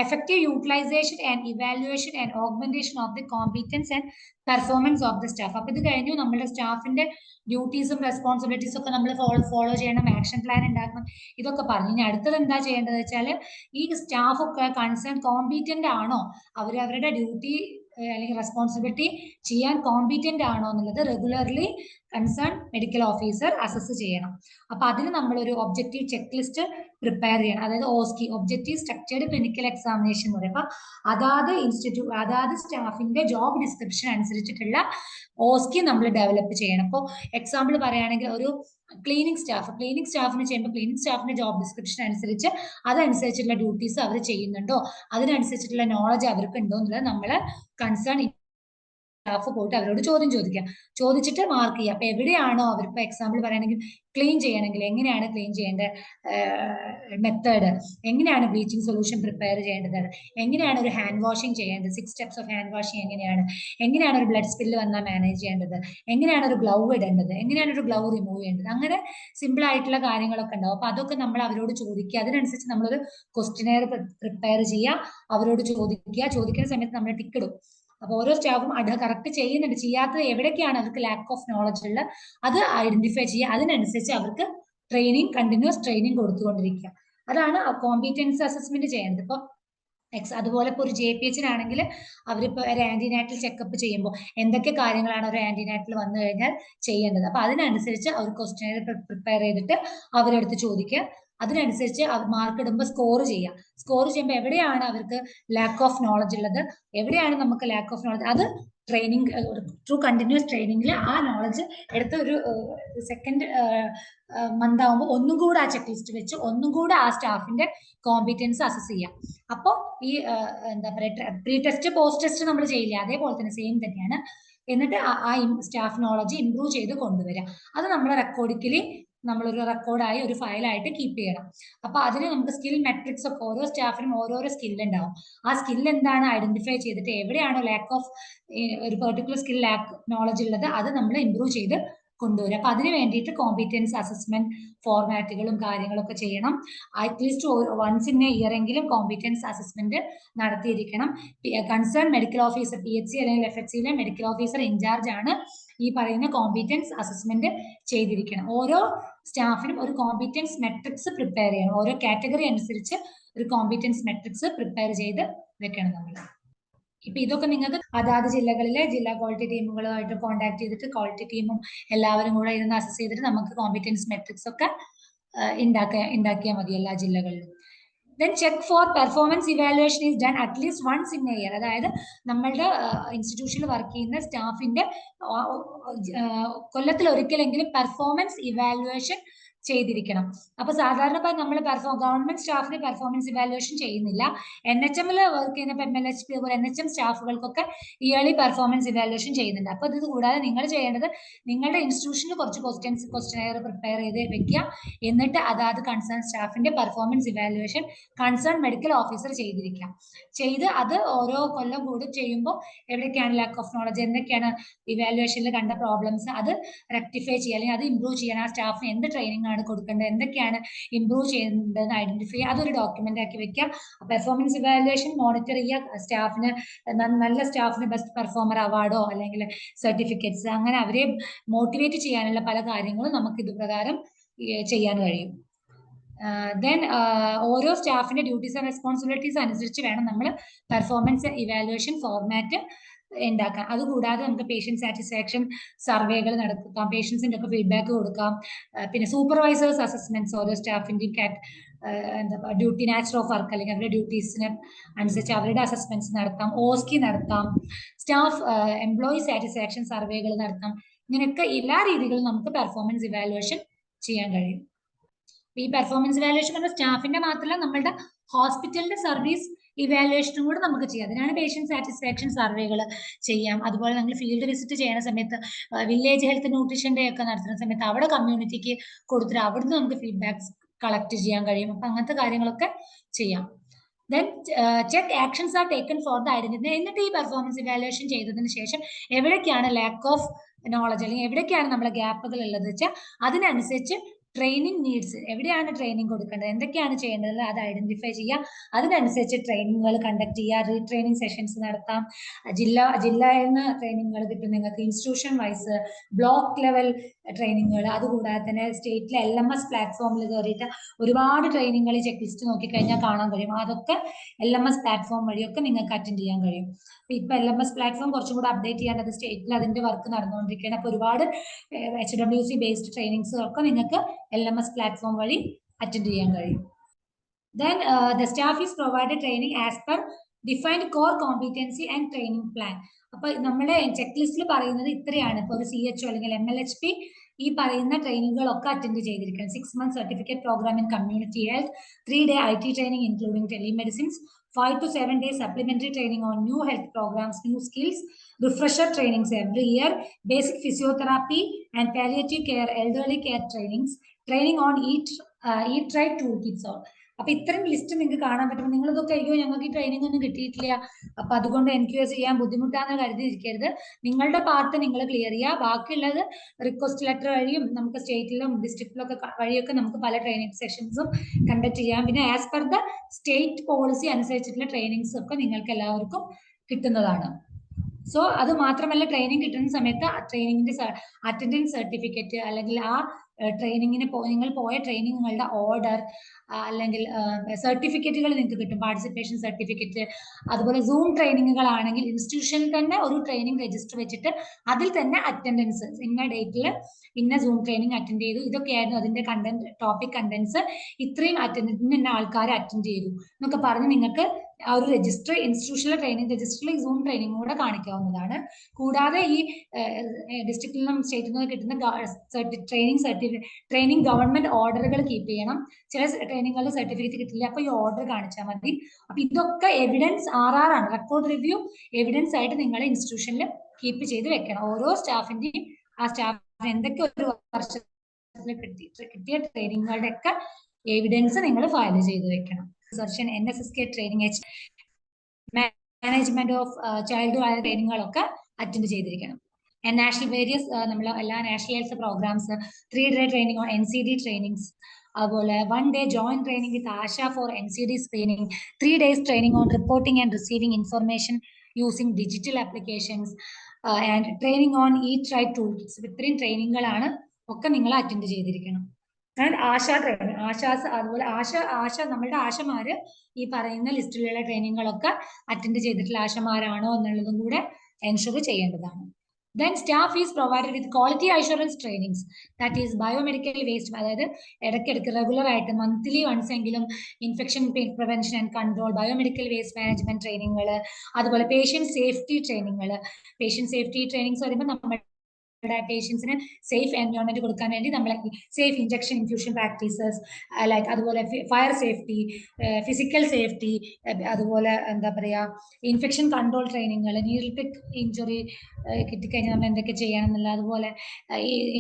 effective utilization and evaluation and augmentation of the competence and performance of the staff. അപ്പൊ ഇത് കഴിഞ്ഞു. നമ്മുടെ സ്റ്റാഫിന്റെ ഡ്യൂട്ടീസും റെസ്പോൺസിബിലിറ്റീസും ഒക്കെ നമ്മൾ ഫോളോ ചെയ്യണം, ആക്ഷൻ പ്ലാൻ ഉണ്ടാക്കണം, ഇതൊക്കെ പറഞ്ഞു. ഇനി അടുത്തത് എന്താ ചെയ്യേണ്ടത് വെച്ചാൽ ഈ സ്റ്റാഫ് ഒക്കെ കൺസേൺ കോമ്പീറ്റന്റ് ആണോ, അവരവരുടെ ഡ്യൂട്ടി അല്ലെങ്കിൽ റെസ്പോൺസിബിലിറ്റി ചെയ്യാൻ കോമ്പീറ്റന്റ് ആണോ എന്നുള്ളത് regularly concern medical officer assess ചെയ്യണം. അപ്പൊ അതിന് നമ്മളൊരു ഒബ്ജക്റ്റീവ് ചെക്ക് ലിസ്റ്റ് പ്രിപ്പയർ ചെയ്യണം. അതായത് OSCE, objective structured clinical examination എന്ന് പറയും. അപ്പൊ അതാത് സ്റ്റാഫിന്റെ ജോബ് ഡിസ്ക്രിപ്ഷൻ അനുസരിച്ചിട്ടുള്ള OSCE നമ്മൾ ഡെവലപ്പ് ചെയ്യണം. അപ്പോൾ എക്സാമ്പിൾ പറയുകയാണെങ്കിൽ ഒരു ക്ലീനിങ് സ്റ്റാഫിന് ചെയ്യുമ്പോൾ ക്ലീനിങ് സ്റ്റാഫിന്റെ ജോബ് ഡിസ്ക്രിപ്ഷൻ അനുസരിച്ച് അതനുസരിച്ചുള്ള ഡ്യൂട്ടീസ് അവർ ചെയ്യുന്നുണ്ടോ, അതിനനുസരിച്ചിട്ടുള്ള നോളജ് അവർക്ക് ഉണ്ടോ എന്നുള്ളത് നമ്മൾ കൺസേൺ സ്റ്റാഫ് പോയിട്ട് അവരോട് ചോദിച്ചിട്ട് മാർക്ക് ചെയ്യുക. അപ്പൊ എവിടെയാണോ അവരിപ്പോ എക്സാമ്പിൾ പറയുകയാണെങ്കിൽ ക്ലീൻ ചെയ്യണമെങ്കിൽ എങ്ങനെയാണ് ക്ലീൻ ചെയ്യേണ്ട മെത്തേഡ്, എങ്ങനെയാണ് ബ്ലീച്ചിങ് സൊല്യൂഷൻ പ്രിപ്പയർ ചെയ്യേണ്ടത്, എങ്ങനെയാണ് ഒരു ഹാൻഡ് വാഷിംഗ് ചെയ്യേണ്ടത്, 6 steps ഓഫ് ഹാൻഡ് വാഷിംഗ് എങ്ങനെയാണ് ഒരു ബ്ലഡ് സ്പില്ല് വന്നാൽ മാനേജ് ചെയ്യേണ്ടത്, എങ്ങനെയാണ് ഒരു ഗ്ലൗ ഇടേണ്ടത്, എങ്ങനെയാണ് ഒരു ഗ്ലൗ റിമൂവ് ചെയ്യേണ്ടത്, അങ്ങനെ സിമ്പിൾ ആയിട്ടുള്ള കാര്യങ്ങളൊക്കെ ഉണ്ടാവും. അപ്പൊ അതൊക്കെ നമ്മൾ അവരോട് ചോദിക്കുക. അതിനനുസരിച്ച് നമ്മളൊരു ക്വസ്റ്റ്യനെയർ പ്രിപ്പയർ ചെയ്യുക, അവരോട് ചോദിക്കുന്ന സമയത്ത് നമ്മൾ ടിക്ക് ഇടും. അപ്പോൾ ഓരോ സ്റ്റാഫും അത് കറക്റ്റ് ചെയ്യുന്നുണ്ട്, ചെയ്യാത്തത് എവിടേക്കാണ് അവർക്ക് ലാക്ക് ഓഫ് നോളജ് ഉള്ളത് അത് ഐഡന്റിഫൈ ചെയ്യുക, അതിനനുസരിച്ച് അവർക്ക് ട്രെയിനിങ്, കണ്ടിന്യൂസ് ട്രെയിനിങ് കൊടുത്തുകൊണ്ടിരിക്കുക. അതാണ് കോമ്പീറ്റൻസ് അസസ്മെന്റ് ചെയ്യുന്നത്. ഇപ്പൊ അതുപോലെ ഇപ്പോൾ ഒരു JPH-നാണെങ്കിൽ അവരിപ്പോൾ ഒരു ആന്റിനാറ്റൽ ചെക്കപ്പ് ചെയ്യുമ്പോൾ എന്തൊക്കെ കാര്യങ്ങളാണ് ഒരു ആന്റിനാറ്റൽ വന്നു കഴിഞ്ഞാൽ ചെയ്യേണ്ടത്, അപ്പൊ അതിനനുസരിച്ച് അവർ ക്വസ്റ്റ്യൻ പ്രിപ്പയർ ചെയ്തിട്ട് അവരെടുത്ത് ചോദിക്കുക, അതിനനുസരിച്ച് മാർക്ക് ഇടുമ്പോൾ സ്കോർ ചെയ്യുക. സ്കോർ ചെയ്യുമ്പോൾ എവിടെയാണ് അവർക്ക് ലാക്ക് ഓഫ് നോളജ് ഉള്ളത്, എവിടെയാണ് നമുക്ക് ലാക്ക് ഓഫ് നോളജ്, അത് ട്രെയിനിങ് ത്രൂ കണ്ടിന്യൂസ് ട്രെയിനിങ്ങിൽ ആ നോളജ് എടുത്ത് ഒരു സെക്കൻഡ് മന്ത് ആകുമ്പോൾ ഒന്നും കൂടെ ആ ചെക്ക് ലിസ്റ്റ് വെച്ച് ഒന്നും കൂടെ ആ സ്റ്റാഫിന്റെ കോമ്പിറ്റൻസ് അസസ് ചെയ്യാം. അപ്പോൾ ഈ എന്താ പറയുക, പ്രീ ടെസ്റ്റ് പോസ്റ്റ് ടെസ്റ്റ് നമ്മൾ ചെയ്യില്ല, അതേപോലെ തന്നെ സെയിം തന്നെയാണ്. എന്നിട്ട് ആ സ്റ്റാഫ് നോളജ് ഇംപ്രൂവ് ചെയ്ത് കൊണ്ടുവരാം. അത് നമ്മൾ റെക്കോർഡിക്കലി നമ്മളൊരു റെക്കോർഡായി ഒരു ഫയലായിട്ട് കീപ്പ് ചെയ്യണം. അപ്പൊ അതിന് നമുക്ക് സ്കിൽ മെട്രിക്സ് ഒക്കെ ഓരോ സ്റ്റാഫിനും ഓരോരോ സ്കിൽ ഉണ്ടാവും. ആ സ്കിൽ എന്താണ് ഐഡന്റിഫൈ ചെയ്തിട്ട് എവിടെയാണോ ലാക്ക് ഓഫ് ഒരു പെർട്ടിക്കുലർ സ്കിൽ ലാക്ക് നോളജ് ഉള്ളത് അത് നമ്മൾ ഇംപ്രൂവ് ചെയ്ത് കൊണ്ടുവരും. അപ്പൊ അതിന് വേണ്ടിയിട്ട് കോമ്പിറ്റൻസ് അസസ്മെന്റ് ഫോർമാറ്റുകളും കാര്യങ്ങളൊക്കെ ചെയ്യണം. At least once in a year എങ്കിലും കോമ്പിറ്റൻസ് അസസ്മെന്റ് നടത്തിയിരിക്കണം. കൺസേൺ മെഡിക്കൽ ഓഫീസർ PHC അല്ലെങ്കിൽ FHCയിലെ മെഡിക്കൽ ഓഫീസർ ഇൻചാർജ് ആണ് ഈ പറയുന്ന കോമ്പിറ്റൻസ് അസസ്മെന്റ് ചെയ്തിരിക്കണം. ഓരോ സ്റ്റാഫിനും ഒരു കോമ്പിറ്റൻസ് മെട്രിക്സ് പ്രിപ്പയർ ചെയ്യണം. ഓരോ കാറ്റഗറി അനുസരിച്ച് ഒരു കോമ്പിറ്റൻസ് മെട്രിക്സ് പ്രിപ്പയർ ചെയ്ത് വെക്കണം നമ്മൾ. ഇപ്പൊ ഇതൊക്കെ നിങ്ങൾക്ക് അതാത് ജില്ലകളിലെ ജില്ലാ ക്വാളിറ്റി ടീമുകളുമായിട്ട് കോൺടാക്ട് ചെയ്തിട്ട് ക്വാളിറ്റി ടീമും എല്ലാവരും കൂടെ ഇരുന്ന് അസസ് ചെയ്തിട്ട് നമുക്ക് കോമ്പിറ്റൻസ് മെട്രിക്സ് ഒക്കെ ഉണ്ടാക്കിയാൽ മതി എല്ലാ ജില്ലകളിലും. Then check for performance evaluation is done at least once in a year. അതായത് നമ്മളുടെ ഇൻസ്റ്റിറ്റ്യൂഷനിൽ വർക്ക് ചെയ്യുന്ന സ്റ്റാഫിന്റെ കൊല്ലത്തിൽ ഒരിക്കലെങ്കിലും പെർഫോമൻസ് ഇവാലുവേഷൻ ചെയ്തിരിക്കണം. അപ്പൊ സാധാരണ നമ്മൾ ഗവൺമെന്റ് സ്റ്റാഫിന് പെർഫോമൻസ് ഇവാലുവേഷൻ ചെയ്യുന്നില്ല. NHM-ൽ വർക്ക് ചെയ്യുന്ന MLHP അതുപോലെ NHM സ്റ്റാഫുകൾക്കൊക്കെ ഇയർലി പെർഫോമൻസ് ഇവാലുവേഷൻ ചെയ്യുന്നുണ്ട്. അപ്പൊ ഇത് കൂടാതെ നിങ്ങൾ ചെയ്യേണ്ടത് നിങ്ങളുടെ ഇൻസ്റ്റിറ്റ്യൂഷനിൽ കുറച്ച് ക്വസ്റ്റ്യനെയർ പ്രിപ്പയർ ചെയ്ത് വെക്കുക. എന്നിട്ട് അതാത് കൺസേൺ സ്റ്റാഫിന്റെ performance evaluation concern medical officer ചെയ്തിരിക്കാം. ചെയ്ത് അത് ഓരോ കൊല്ലം കൂടി ചെയ്യുമ്പോൾ എവിടെയൊക്കെയാണ് ലാക്ക് ഓഫ് നോളജ്, എന്തൊക്കെയാണ് ഇവാലുവേഷനിൽ കണ്ട പ്രോബ്ലംസ്, അത് റെക്ടിഫൈ ചെയ്യുക അല്ലെങ്കിൽ അത് ഇംപ്രൂവ് ചെയ്യാൻ ആ സ്റ്റാഫിന് എന്ത് ട്രെയിനിങ് ആണ് കൊടുക്കേണ്ടത്, എന്തൊക്കെയാണ് ഇംപ്രൂവ് ചെയ്യേണ്ടതെന്ന് ഐഡന്റിഫൈ ചെയ്യുക, അതൊരു ഡോക്യുമെന്റ് ആക്കി വെക്കുക. പെർഫോമൻസ് ഇവാലുവേഷൻ മോണിറ്റർ ചെയ്യുക. സ്റ്റാഫിന് നല്ല സ്റ്റാഫിന് ബെസ്റ്റ് പെർഫോമർ അവാർഡോ അല്ലെങ്കിൽ സർട്ടിഫിക്കറ്റ്സ്, അങ്ങനെ അവരെ മോട്ടിവേറ്റ് ചെയ്യാനുള്ള പല കാര്യങ്ങളും നമുക്ക് ഇതുപ്രകാരം ചെയ്യാൻ കഴിയും. ദെൻ ഓരോ സ്റ്റാഫിന്റെ ഡ്യൂട്ടീസ് ആൻഡ് റെസ്പോൺസിബിലിറ്റീസ് അനുസരിച്ച് വേണം നമ്മൾ പെർഫോമൻസ് ഇവാലുവേഷൻ ഫോർമാറ്റ് ഉണ്ടാക്കാം. അതുകൂടാതെ നമുക്ക് പേഷ്യന്റ് സാറ്റിസ്ഫാക്ഷൻ സർവേകൾ നടത്താം, പേഷ്യൻസിന്റെ ഒക്കെ ഫീഡ്ബാക്ക് കൊടുക്കാം. പിന്നെ സൂപ്പർവൈസേഴ്സ് അസസ്മെന്റ്സ് ഓരോ സ്റ്റാഫിന്റെയും എന്താ ഡ്യൂട്ടി നാച്ചർ ഓഫ് വർക്ക് അല്ലെങ്കിൽ അവരുടെ ഡ്യൂട്ടീസിന് അനുസരിച്ച് അവരുടെ അസസ്മെന്റ്സ് നടത്താം. OSCE നടത്താം, സ്റ്റാഫ് എംപ്ലോയി സാറ്റിസ്ഫാക്ഷൻ സർവേകൾ നടത്താം. ഇങ്ങനെയൊക്കെ എല്ലാ രീതികളും നമുക്ക് പെർഫോമൻസ് ഇവാലുവേഷൻ ചെയ്യാൻ കഴിയും. ഈ പെർഫോമൻസ് ഇവാലുവേഷൻ നമ്മുടെ സ്റ്റാഫിന്റെ മാത്രമല്ല നമ്മളുടെ ഹോസ്പിറ്റലിന്റെ സർവീസ് ഇവാലുവേഷനും കൂടെ നമുക്ക് ചെയ്യാം. അതിനാണ് പേഷ്യന്റ് സാറ്റിസ്ഫാക്ഷൻ സർവേകൾ ചെയ്യാം. അതുപോലെ നമ്മൾ ഫീൽഡ് വിസിറ്റ് ചെയ്യുന്ന സമയത്ത് വില്ലേജ് ഹെൽത്ത് ന്യൂട്രീഷൻ ഡേ ഒക്കെ നടത്തുന്ന സമയത്ത് അവിടെ കമ്മ്യൂണിറ്റിക്ക് കൊടുത്തിട്ട് അവിടുന്ന് നമുക്ക് ഫീഡ്ബാക്സ് കളക്ട് ചെയ്യാൻ കഴിയും. അപ്പൊ അങ്ങനത്തെ കാര്യങ്ങളൊക്കെ ചെയ്യാം. Then check actions are taken for the identity. എന്നിട്ട് ഈ പെർഫോമൻസ് ഇവാലുവേഷൻ ചെയ്തതിന് ശേഷം എവിടേക്കാണ് ലാക്ക് ഓഫ് നോളജ് അല്ലെങ്കിൽ എവിടേക്കാണ് നമ്മളെ ഗ്യാപ്പുകൾ ഉള്ളത് വെച്ചാൽ അതിനനുസരിച്ച് ട്രെയിനിങ് നീഡ്സ്, എവിടെയാണ് ട്രെയിനിങ് കൊടുക്കേണ്ടത്, എന്തൊക്കെയാണ് ചെയ്യേണ്ടത് അത് ഐഡന്റിഫൈ ചെയ്യുക. അതിനനുസരിച്ച് ട്രെയിനിങ്ങുകൾ കണ്ടക്ട് ചെയ്യുക, റീട്രെയിനിങ് സെഷൻസ് നടത്താം. ജില്ലയിൽ നിന്ന് ട്രെയിനിങ്ങുകൾ കിട്ടും നിങ്ങൾക്ക്, ഇൻസ്റ്റിറ്റ്യൂഷൻ വൈസ് ബ്ലോക്ക് ലെവൽ ട്രെയിനിങ്ങുകൾ. അതുകൂടാതെ തന്നെ സ്റ്റേറ്റിലെ LMS പ്ലാറ്റ്ഫോമിൽ കയറിയിട്ട് ഒരുപാട് ട്രെയിനിങ്ങുകൾ ചെക്ക് ലിസ്റ്റ് നോക്കിക്കഴിഞ്ഞാൽ കാണാൻ കഴിയും. അതൊക്കെ LMS പ്ലാറ്റ്ഫോം വഴിയൊക്കെ നിങ്ങൾക്ക് അറ്റൻഡ് ചെയ്യാൻ കഴിയും. ഇപ്പൊ LMS പ്ലാറ്റ്ഫോം കുറച്ചും കൂടെ അപ്ഡേറ്റ് ചെയ്യാൻ സ്റ്റേറ്റിൽ അതിന്റെ വർക്ക് നടന്നുകൊണ്ടിരിക്കുകയാണ്. അപ്പൊ ഒരുപാട് HWC ബേസ്ഡ് ട്രെയിനിങ്സ് ഒക്കെ നിങ്ങൾക്ക് LMS പ്ലാറ്റ്ഫോം വഴി അറ്റൻഡ് ചെയ്യാൻ കഴിയും. Then the staff is provided training as per defined core competency and training plan. അപ്പൊ നമ്മുടെ ചെക്ക് ലിസ്റ്റിൽ പറയുന്നത് ഇത്രയാണ്. ഇപ്പൊ ഒരു CHO അല്ലെങ്കിൽ MLHP ഈ പറയുന്ന ട്രെയിനിങ്ങുകളൊക്കെ അറ്റൻഡ് ചെയ്തിരിക്കണം. 6 month certificate programme in community health, 3-day IT training including telemedicines, 5 to 7 days supplementary training on new health programs, new skills, refresher trainings every year, basic physiotherapy and palliative care, elderly care trainings, training on eat right toolkits. അപ്പൊ ഇത്രയും list നിങ്ങൾക്ക് കാണാൻ പറ്റുമ്പോൾ നിങ്ങൾ ഇതൊക്കെ അയ്യോ ഞങ്ങൾക്ക് ഈ training ഒന്നും കിട്ടിയിട്ടില്ല, അപ്പൊ അതുകൊണ്ട് NQS ചെയ്യാൻ ബുദ്ധിമുട്ടാന്ന് കരുതിയിരിക്കരുത്. നിങ്ങളുടെ പാർട്ട് നിങ്ങൾ ക്ലിയർ ചെയ്യുക. ബാക്കിയുള്ളത് റിക്വസ്റ്റ് ലെറ്റർ വഴിയും നമുക്ക് സ്റ്റേറ്റിലും ഡിസ്ട്രിക്റ്റിലും ഒക്കെ വഴിയൊക്കെ നമുക്ക് പല ട്രെയിനിങ് സെഷൻസും കണ്ടക്ട് ചെയ്യാം. പിന്നെ as per the state policy അനുസരിച്ചിട്ടുള്ള ട്രെയിനിങ്സ് ഒക്കെ നിങ്ങൾക്ക് എല്ലാവർക്കും കിട്ടുന്നതാണ്. സോ അത് മാത്രമല്ല, ട്രെയിനിങ് കിട്ടുന്ന സമയത്ത് ട്രെയിനിങ്ങിന്റെ അറ്റൻഡൻസ് സർട്ടിഫിക്കറ്റ് അല്ലെങ്കിൽ ആ ട്രെയിനിങ്ങിന് നിങ്ങൾ പോയ ട്രെയിനിങ്ങുകളുടെ ഓർഡർ അല്ലെങ്കിൽ സർട്ടിഫിക്കറ്റുകൾ നിങ്ങൾക്ക് കിട്ടും, പാർട്ടിസിപ്പേഷൻ സർട്ടിഫിക്കറ്റ്. അതുപോലെ സൂം ട്രെയിനിങ്ങുകളാണെങ്കിൽ ഇൻസ്റ്റിറ്റ്യൂഷനിൽ തന്നെ ഒരു ട്രെയിനിങ് രജിസ്റ്റർ വെച്ചിട്ട് അതിൽ തന്നെ അറ്റൻഡൻസ് ഇന്ന ഡേറ്റിൽ ഇന്ന സൂം ട്രെയിനിങ് അറ്റൻഡ് ചെയ്തു, ഇതൊക്കെയായിരുന്നു അതിന്റെ കണ്ടന്റ്, ടോപ്പിക് കണ്ടന്റ്സ്, ഇത്രയും ഇന്ന ആൾക്കാർ അറ്റൻഡ് ചെയ്തു എന്നൊക്കെ പറഞ്ഞ് നിങ്ങൾക്ക് ആ ഒരു രജിസ്റ്റർ, ഇൻസ്റ്റിറ്റ്യൂഷണൽ ട്രെയിനിങ് രജിസ്റ്ററിൽ സൂം ട്രെയിനിങ് കൂടെ കാണിക്കാവുന്നതാണ്. കൂടാതെ ഈ ഡിസ്ട്രിക്റ്റിൽ നിന്നും സ്റ്റേറ്റിൽ നിന്നും കിട്ടുന്ന ട്രെയിനിങ് ഗവൺമെന്റ് ഓർഡറുകൾ കീപ്പ് ചെയ്യണം. ചില ട്രെയിനിങ്ങുകളുടെ സർട്ടിഫിക്കറ്റ് കിട്ടില്ല, അപ്പൊ ഈ ഓർഡർ കാണിച്ചാൽ മതി. അപ്പൊ ഇതൊക്കെ എവിഡൻസ് RR ആണ്, റെക്കോർഡ് റിവ്യൂ എവിഡൻസ് ആയിട്ട് നിങ്ങൾ ഇൻസ്റ്റിറ്റ്യൂഷനിൽ കീപ്പ് ചെയ്ത് വെക്കണം. ഓരോ സ്റ്റാഫിന്റെയും ആ സ്റ്റാഫിന് എന്തൊക്കെ ഒരു വർഷത്തിൽ കിട്ടിയ ട്രെയിനിങ്ങുകളുടെ ഒക്കെ എവിഡൻസ് നിങ്ങൾ ഫയൽ ചെയ്ത് വെക്കണം. NSSK training, management of child ട്രെയിനിങ്ങുകളൊക്കെ അറ്റൻഡ് ചെയ്തിരിക്കണം. നാഷണൽ വേരിയസ് നമ്മൾ എല്ലാ national health programmes, 3 day training on NCD trainings, അതുപോലെ 1 day joint training with ASHA for NCD screening, 3 days training on reporting and receiving information using digital applications and training on E-Tribe tool kits. ഇത്രയും ട്രെയിനിങ്ങുകളാണ് ഒക്കെ നിങ്ങൾ attend ചെയ്തിരിക്കണം. And Asha training, അതുപോലെ ആശ നമ്മളുടെ ആശമാര് ഈ പറയുന്ന ലിസ്റ്റിലുള്ള ട്രെയിനിങ്ങുകളൊക്കെ അറ്റൻഡ് ചെയ്തിട്ടുള്ള ആശമാരാണോ എന്നുള്ളതും കൂടെ എൻഷുർ ചെയ്യേണ്ടതാണ്. Then staff is provided with quality assurance trainings, that is biomedical waste, അതായത് ഇടയ്ക്കിടയ്ക്ക് റെഗുലർ ആയിട്ട് മന്ത്ലി വൺസ് എങ്കിലും infection prevention and control, biomedical waste management ട്രെയിനിങ്ങുകൾ, അതുപോലെ പേഷ്യന്റ് സേഫ്റ്റി ട്രെയിനിങ്ങുകൾ. പേഷ്യന്റ് സേഫ്റ്റി ട്രെയിനിങ്സ് വരുമ്പോൾ നമ്മൾ പേഷ്യൻസിന് സേഫ് എൻവയോൺമെന്റ് കൊടുക്കാൻ വേണ്ടി നമ്മൾ safe injection infusion practices, like അതുപോലെ ഫയർ സേഫ്റ്റി, ഫിസിക്കൽ സേഫ്റ്റി, അതുപോലെ എന്താ പറയുക ഇൻഫെക്ഷൻ കൺട്രോൾ ട്രെയിനിങ്ങുകൾ, നീഡിൽ ഇഞ്ചുറി കിട്ടിക്കഴിഞ്ഞാൽ നമ്മൾ എന്തൊക്കെ ചെയ്യണം എന്നുള്ള, അതുപോലെ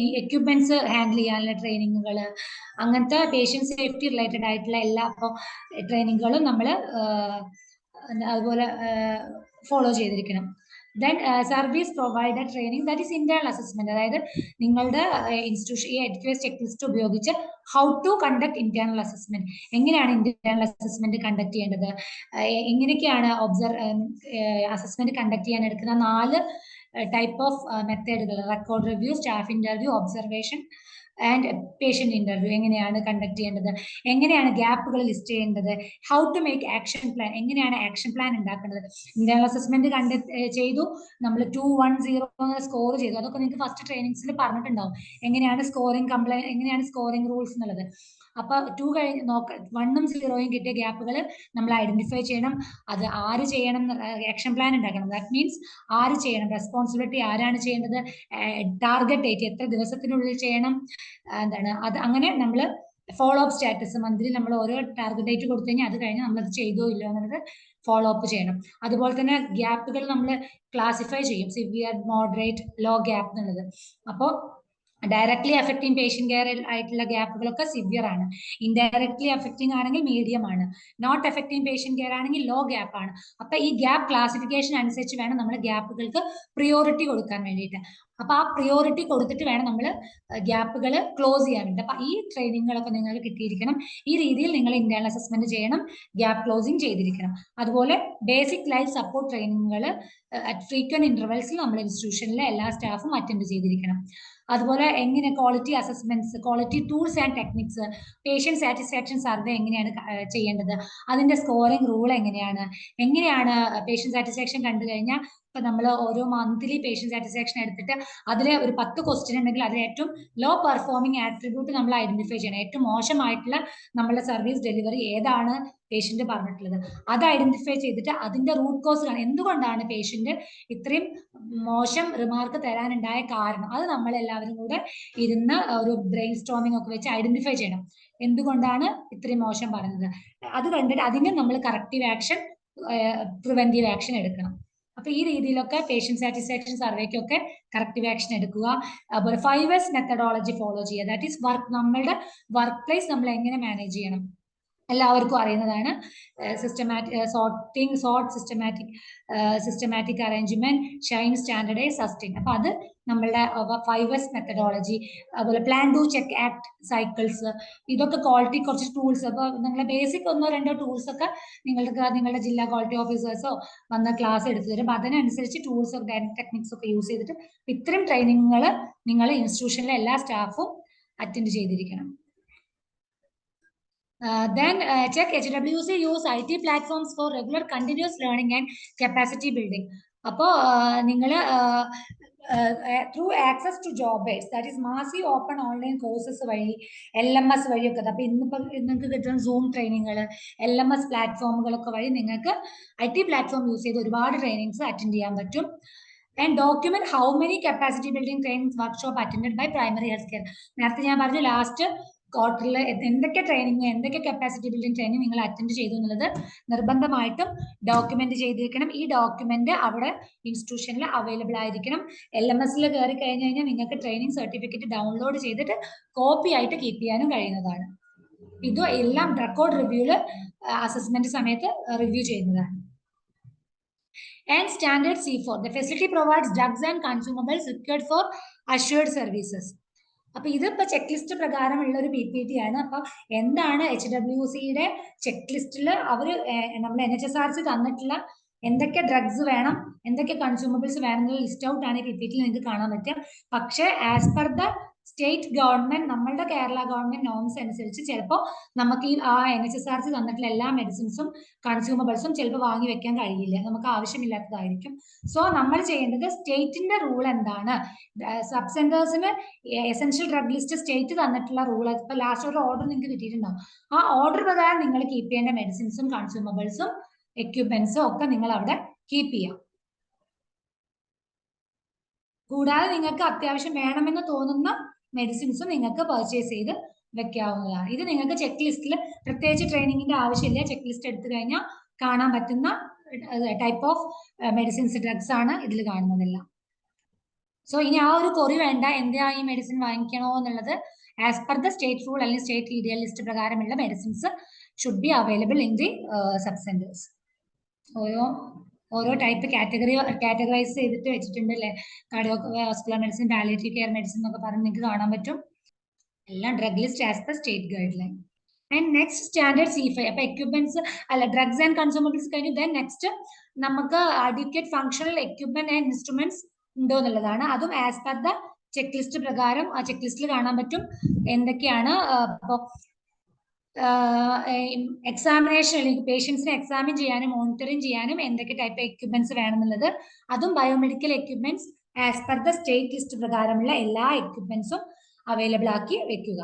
ഈ എക്യുപ്മെന്റ്സ് ഹാൻഡിൽ ചെയ്യാനുള്ള ട്രെയിനിങ്ങുകൾ, അങ്ങനത്തെ പേഷ്യന്റ് സേഫ്റ്റി റിലേറ്റഡ് ആയിട്ടുള്ള എല്ലാ ട്രെയിനിങ്ങുകളും നമ്മൾ അതുപോലെ ഫോളോ ചെയ്തിരിക്കണം. Then service provider training, that is internal assessment, അതായത് നിങ്ങളുടെ ഇൻസ്റ്റിറ്റ്യൂഷൻ ഈ എഡ്യൂക്കേഷൻ ചെക്ക് ലിസ്റ്റ് ഉപയോഗിച്ച് how to conduct internal assessment, എങ്ങനെയാണ് ഇന്റേണൽ അസസ്മെന്റ് കണ്ടക്ട് ചെയ്യേണ്ടത്, എങ്ങനെയൊക്കെയാണ് അസസ്മെന്റ് കണ്ടക്ട് ചെയ്യാൻ എടുക്കുന്ന 4 ടൈപ്പ് ഓഫ് മെത്തേഡുകൾ, record review, staff interview, observation and patient interview, എങ്ങനെയാണ് കണ്ടക്ട് ചെയ്യേണ്ടത്, എങ്ങനെയാണ് ഗ്യാപ്പുകൾ ലിസ്റ്റ് ചെയ്യേണ്ടത്, how to make action plan, എങ്ങനെയാണ് ആക്ഷൻ പ്ലാൻ ഉണ്ടാക്കേണ്ടത്. ഇന്റേണൽ അസസ്മെന്റ് ചെയ്തു, നമ്മൾ 210 സ്കോർ ചെയ്തു, അതൊക്കെ നിങ്ങൾക്ക് ഫസ്റ്റ് ട്രെയിനിങ്സിൽ പറഞ്ഞിട്ടുണ്ടാവും, എങ്ങനെയാണ് സ്കോറിംഗ് റൂൾസ് എന്നുള്ളത്. അപ്പൊ 2 കഴിഞ്ഞ് 1ഉം 0ഉം കിട്ടിയ ഗ്യാപ്പുകൾ നമ്മൾ ഐഡന്റിഫൈ ചെയ്യണം. അത് ആര് ചെയ്യണം, ആക്ഷൻ പ്ലാൻ ഉണ്ടാക്കണം. ദാറ്റ് മീൻസ് ആര് ചെയ്യണം, റെസ്പോൺസിബിലിറ്റി ആരാണ് ചെയ്യേണ്ടത്, ടാർഗറ്റ് ഡേറ്റ് എത്ര ദിവസത്തിനുള്ളിൽ ചെയ്യണം, എന്താണ് അത്, അങ്ങനെ നമ്മൾ ഫോളോ അപ്പ് സ്റ്റാറ്റസ് മന്ത്ലി നമ്മൾ ഓരോ ടാർഗറ്റ് ഡേറ്റ് കൊടുത്തു കഴിഞ്ഞാൽ അത് കഴിഞ്ഞ് നമ്മളത് ചെയ്തോ ഇല്ലോ എന്നുള്ളത് ഫോളോ അപ്പ് ചെയ്യണം. അതുപോലെ തന്നെ ഗ്യാപ്പുകൾ നമ്മൾ ക്ലാസിഫൈ ചെയ്യും, സിവിയർ, മോഡറേറ്റ്, ലോ ഗ്യാപ്പ് എന്നുള്ളത്. അപ്പോൾ ഡയറക്ട്ലി അഫക്റ്റിംഗ് പേഷ്യന്റ് കെയർ ആയിട്ടുള്ള ഗ്യാപ്പുകളൊക്കെ സിവിയർ ആണ്, ഇൻഡയറക്ട്ലി അഫക്റ്റിംഗ് ആണെങ്കിൽ മീഡിയം ആണ്, നോട്ട് അഫക്റ്റിംഗ് പേഷ്യന്റ് കെയർ ആണെങ്കിൽ ലോ ഗ്യാപ്പ് ആണ്. അപ്പൊ ഈ ഗ്യാപ്പ് ക്ലാസിഫിക്കേഷൻ അനുസരിച്ച് വേണം നമ്മൾ ഗ്യാപ്പുകൾക്ക് പ്രിയോറിറ്റി കൊടുക്കാൻ വേണ്ടിയിട്ട്. അപ്പൊ ആ പ്രിയോറിറ്റി കൊടുത്തിട്ട് വേണം നമ്മൾ ഗ്യാപ്പുകൾ ക്ലോസ് ചെയ്യാൻ വേണ്ടി. അപ്പൊ ഈ ട്രെയിനിങ്ങുകളൊക്കെ നിങ്ങൾക്ക് കിട്ടിയിരിക്കണം. ഈ രീതിയിൽ നിങ്ങൾ ഇന്റേണൽ അസസ്മെന്റ് ചെയ്യണം, ഗ്യാപ്പ് ക്ലോസിംഗ് ചെയ്തിരിക്കണം. അതുപോലെ ബേസിക് ലൈഫ് സപ്പോർട്ട് ട്രെയിനിങ്ങുകൾ അറ്റ് ഫ്രീക്വന്റ് ഇന്റർവെൽസിൽ നമ്മൾ ഇൻസ്റ്റിറ്റ്യൂഷനിലെ എല്ലാ സ്റ്റാഫും അറ്റൻഡ് ചെയ്തിരിക്കണം. അതുപോലെ എങ്ങനെ quality assessments, quality tools and techniques, patient satisfaction survey എങ്ങനെയാണ് ചെയ്യേണ്ടത്, അതിന്റെ സ്കോറിംഗ് റൂൾ എങ്ങനെയാണ് പേഷ്യന്റ് സാറ്റിസ്ഫാക്ഷൻ കണ്ടു കഴിഞ്ഞാൽ ഇപ്പൊ നമ്മൾ ഓരോ മന്ത്ലി പേഷ്യന്റ് സാറ്റിസ്ഫാക്ഷൻ എടുത്തിട്ട് അതിൽ ഒരു 10 ക്വസ്റ്റ്യൻ ഉണ്ടെങ്കിൽ അതിൽ ഏറ്റവും ലോ പെർഫോമിംഗ് ആട്രിബ്യൂട്ട് നമ്മൾ ഐഡന്റിഫൈ ചെയ്യണം. ഏറ്റവും മോശമായിട്ടുള്ള നമ്മളുടെ സർവീസ് ഡെലിവറി ഏതാണ് പേഷ്യന്റ് പറഞ്ഞിട്ടുള്ളത്, അത് ഐഡന്റിഫൈ ചെയ്തിട്ട് അതിന്റെ റൂട്ട് കോസ് ആണ്, എന്തുകൊണ്ടാണ് പേഷ്യന്റ് ഇത്രയും മോശം റിമാർക്ക് തരാനുണ്ടായ കാരണം, അത് നമ്മൾ എല്ലാവരും കൂടെ ഇരുന്ന് ഒരു ബ്രെയിൻ സ്റ്റോമിംഗ് ഒക്കെ വെച്ച് ഐഡന്റിഫൈ ചെയ്യണം, എന്തുകൊണ്ടാണ് ഇത്രയും മോശം പറഞ്ഞത്. അത് കണ്ടിട്ട് അതിന് നമ്മൾ കറക്റ്റീവ് ആക്ഷൻ, പ്രിവെന്റീവ് ആക്ഷൻ എടുക്കണം. അപ്പൊ ഈ രീതിയിലൊക്കെ പേഷ്യന്റ് സാറ്റിസ്ഫാക്ഷൻ സർവേക്കൊക്കെ കറക്റ്റീവ് ആക്ഷൻ എടുക്കുക. അതുപോലെ 5S മെത്തഡോളജി ഫോളോ ചെയ്യുക, ദാറ്റ് ഈസ് നമ്മളുടെ വർക്ക് പ്ലേസ് നമ്മൾ എങ്ങനെ മാനേജ് ചെയ്യണം, എല്ലാവർക്കും അറിയുന്നതാണ്. Systematic arrangement, Shine, standardise, sustain. അപ്പൊ അത് നമ്മളുടെ 5S മെത്തഡോളജി, അതുപോലെ plan, do, check, act cycles, ഇതൊക്കെ ക്വാളിറ്റി കുറച്ച് ടൂൾസ്. അപ്പൊ നിങ്ങളെ ബേസിക് 1-2 ടൂൾസ് ഒക്കെ നിങ്ങളുടെ ജില്ലാ ക്വാളിറ്റി ഓഫീസേഴ്സോ വന്ന ക്ലാസ് എടുത്തു തരും. അതിനനുസരിച്ച് ടൂൾസ് ഒക്കെ ടെക്നിക്സ് ഒക്കെ യൂസ് ചെയ്തിട്ട് ഇത്തരം ട്രെയിനിങ്ങുകൾ നിങ്ങൾ ഇൻസ്റ്റിറ്റ്യൂഷനിലെ എല്ലാ സ്റ്റാഫും അറ്റൻഡ് ചെയ്തിരിക്കണം. Then check HWC use IT platforms for regular continuous learning and capacity building. അപ്പോൾ നിങ്ങൾ through access to job base, that is massive open online courses വഴി, LMS വഴിയൊക്കെ. അപ്പോൾ ഇന്നിപ്പോൾ നിങ്ങൾക്ക് കിട്ടുന്ന സൂം ട്രെയിനിങ്ങുകൾ, LMS പ്ലാറ്റ്ഫോമുകളൊക്കെ വഴി നിങ്ങൾക്ക് IT പ്ലാറ്റ്ഫോം യൂസ് ചെയ്ത് ഒരുപാട് ട്രെയിനിങ്സ് അറ്റൻഡ് ചെയ്യാൻ പറ്റും. And document how many capacity building training workshop attended by primary health care. നേരത്തെ ഞാൻ പറഞ്ഞു ലാസ്റ്റ് ക്വാർട്ടറിൽ എന്തൊക്കെ ട്രെയിനിങ്, എന്തൊക്കെ കപ്പാസിറ്റി ബിൽഡിംഗ് ട്രെയിനിങ് നിങ്ങൾ അറ്റൻഡ് ചെയ്തു എന്നുള്ളത് നിർബന്ധമായിട്ടും ഡോക്യുമെന്റ് ചെയ്തിരിക്കണം. ഈ ഡോക്യുമെന്റ് അവിടെ ഇൻസ്റ്റിറ്റ്യൂഷനിൽ അവൈലബിൾ ആയിരിക്കണം. LMSൽ കയറി കഴിഞ്ഞ് കഴിഞ്ഞാൽ നിങ്ങൾക്ക് ട്രെയിനിങ് സർട്ടിഫിക്കറ്റ് ഡൗൺലോഡ് ചെയ്തിട്ട് കോപ്പി ആയിട്ട് കീപ്പ് ചെയ്യാനും കഴിയുന്നതാണ്. ഇത് എല്ലാം റെക്കോർഡ് റിവ്യൂല് അസസ്മെന്റ് സമയത്ത് റിവ്യൂ ചെയ്യുന്നതാണ്. And standard C4, the facility provides drugs and consumables required for assured services. അപ്പൊ ഇതിപ്പോ ചെക്ക് ലിസ്റ്റ് പ്രകാരമുള്ള ഒരു PPT ആണ്. അപ്പൊ എന്താണ് HWCയുടെ ചെക്ക് ലിസ്റ്റിൽ അവർ നമ്മൾ NHSRC തന്നിട്ടുള്ള എന്തൊക്കെ ഡ്രഗ്സ് വേണം, എന്തൊക്കെ കൺസ്യൂമബിൾസ് വേണം എന്നുള്ള ലിസ്റ്റ് ഔട്ട് ആണ് ഈ PPT നിങ്ങൾക്ക് കാണാൻ പറ്റുക. പക്ഷേ as per the state government, നമ്മളുടെ കേരള ഗവൺമെന്റ് നോംസ് അനുസരിച്ച് ചിലപ്പോൾ നമുക്ക് ഈ NHSRC തന്നിട്ടുള്ള എല്ലാ മെഡിസിൻസും കൺസ്യൂമബിൾസും ചിലപ്പോൾ വാങ്ങി വെക്കാൻ കഴിയില്ല, നമുക്ക് ആവശ്യമില്ലാത്തതായിരിക്കും. സോ നമ്മൾ ചെയ്യേണ്ടത് സ്റ്റേറ്റിന്റെ റൂൾ എന്താണ്, സബ് സെന്റേഴ്സിന് എസെൻഷ്യൽ ഡ്രഗ് ലിസ്റ്റ് സ്റ്റേറ്റ് തന്നിട്ടുള്ള റൂൾ, ഇപ്പൊ ലാസ്റ്റ് ഒരു ഓർഡർ നിങ്ങൾക്ക് കിട്ടിയിട്ടുണ്ടാവും. ആ ഓർഡർ പ്രകാരം നിങ്ങൾ കീപ്പ് ചെയ്യേണ്ട മെഡിസിൻസും കൺസ്യൂമബിൾസും എക്യുപ്മെന്റ്സും ഒക്കെ നിങ്ങൾ അവിടെ കീപ്പ് ചെയ്യാം. കൂടാതെ നിങ്ങൾക്ക് അത്യാവശ്യം വേണമെന്ന് തോന്നുന്ന മെഡിസിൻസും നിങ്ങൾക്ക് പർച്ചേസ് ചെയ്ത് വെക്കാവുന്നതാണ്. ഇത് നിങ്ങൾക്ക് ചെക്ക് ലിസ്റ്റിൽ പ്രത്യേകിച്ച് ട്രെയിനിങ്ങിന്റെ ആവശ്യമില്ല. ചെക്ക് ലിസ്റ്റ് എടുത്തു കഴിഞ്ഞാൽ കാണാൻ പറ്റുന്ന ടൈപ്പ് ഓഫ് മെഡിസിൻസ്, ഡ്രഗ്സ് ആണ് ഇതിൽ കാണുന്നതെല്ലാം. സോ ഇനി ആ ഒരു കൊറി വേണ്ട, എന്താ ഈ മെഡിസിൻ വാങ്ങിക്കണോ എന്നുള്ളത്, as per the state rule അല്ലെങ്കിൽ സ്റ്റേറ്റ് ലീഗൽ ലിസ്റ്റ് പ്രകാരമുള്ള medicines should be available in the sub centres. ഓരോ ടൈപ്പ് കാറ്റഗറൈസ് ചെയ്തിട്ട് വെച്ചിട്ടുണ്ട് അല്ലേ. Cardiovascular medicine, palliative care medicine എന്നൊക്കെ പറഞ്ഞ് നിങ്ങൾക്ക് കാണാൻ പറ്റും. എല്ലാം drug list as per state guide line. And next standard C5. അപ്പൊ എക്യുപ്മെന്റ്സ് അല്ല, ഡ്രഗ്സ് ആൻഡ് കൺസ്യൂമബിൾസ് കഴിഞ്ഞു. ദെൻ നെക്സ്റ്റ് നമുക്ക് adequate functional equipment and instruments ഉണ്ടോ എന്നുള്ളതാണ്. അതും as per the cheque list പ്രകാരം ആ ചെക്ക് ലിസ്റ്റിൽ കാണാൻ പറ്റും എന്തൊക്കെയാണ്. എക്സാമിനേഷൻ അല്ലെങ്കിൽ പേഷ്യൻസിനെ എക്സാമിൻ ചെയ്യാനും മോണിറ്ററിങ് ചെയ്യാനും എന്തൊക്കെ ടൈപ്പ് എക്യുപ്മെന്റ്സ് വേണമെന്നുള്ളത്, അതും biomedical equipments as per the state list പ്രകാരമുള്ള എല്ലാ എക്യുപ്മെന്റ്സും അവൈലബിൾ ആക്കി വെക്കുക.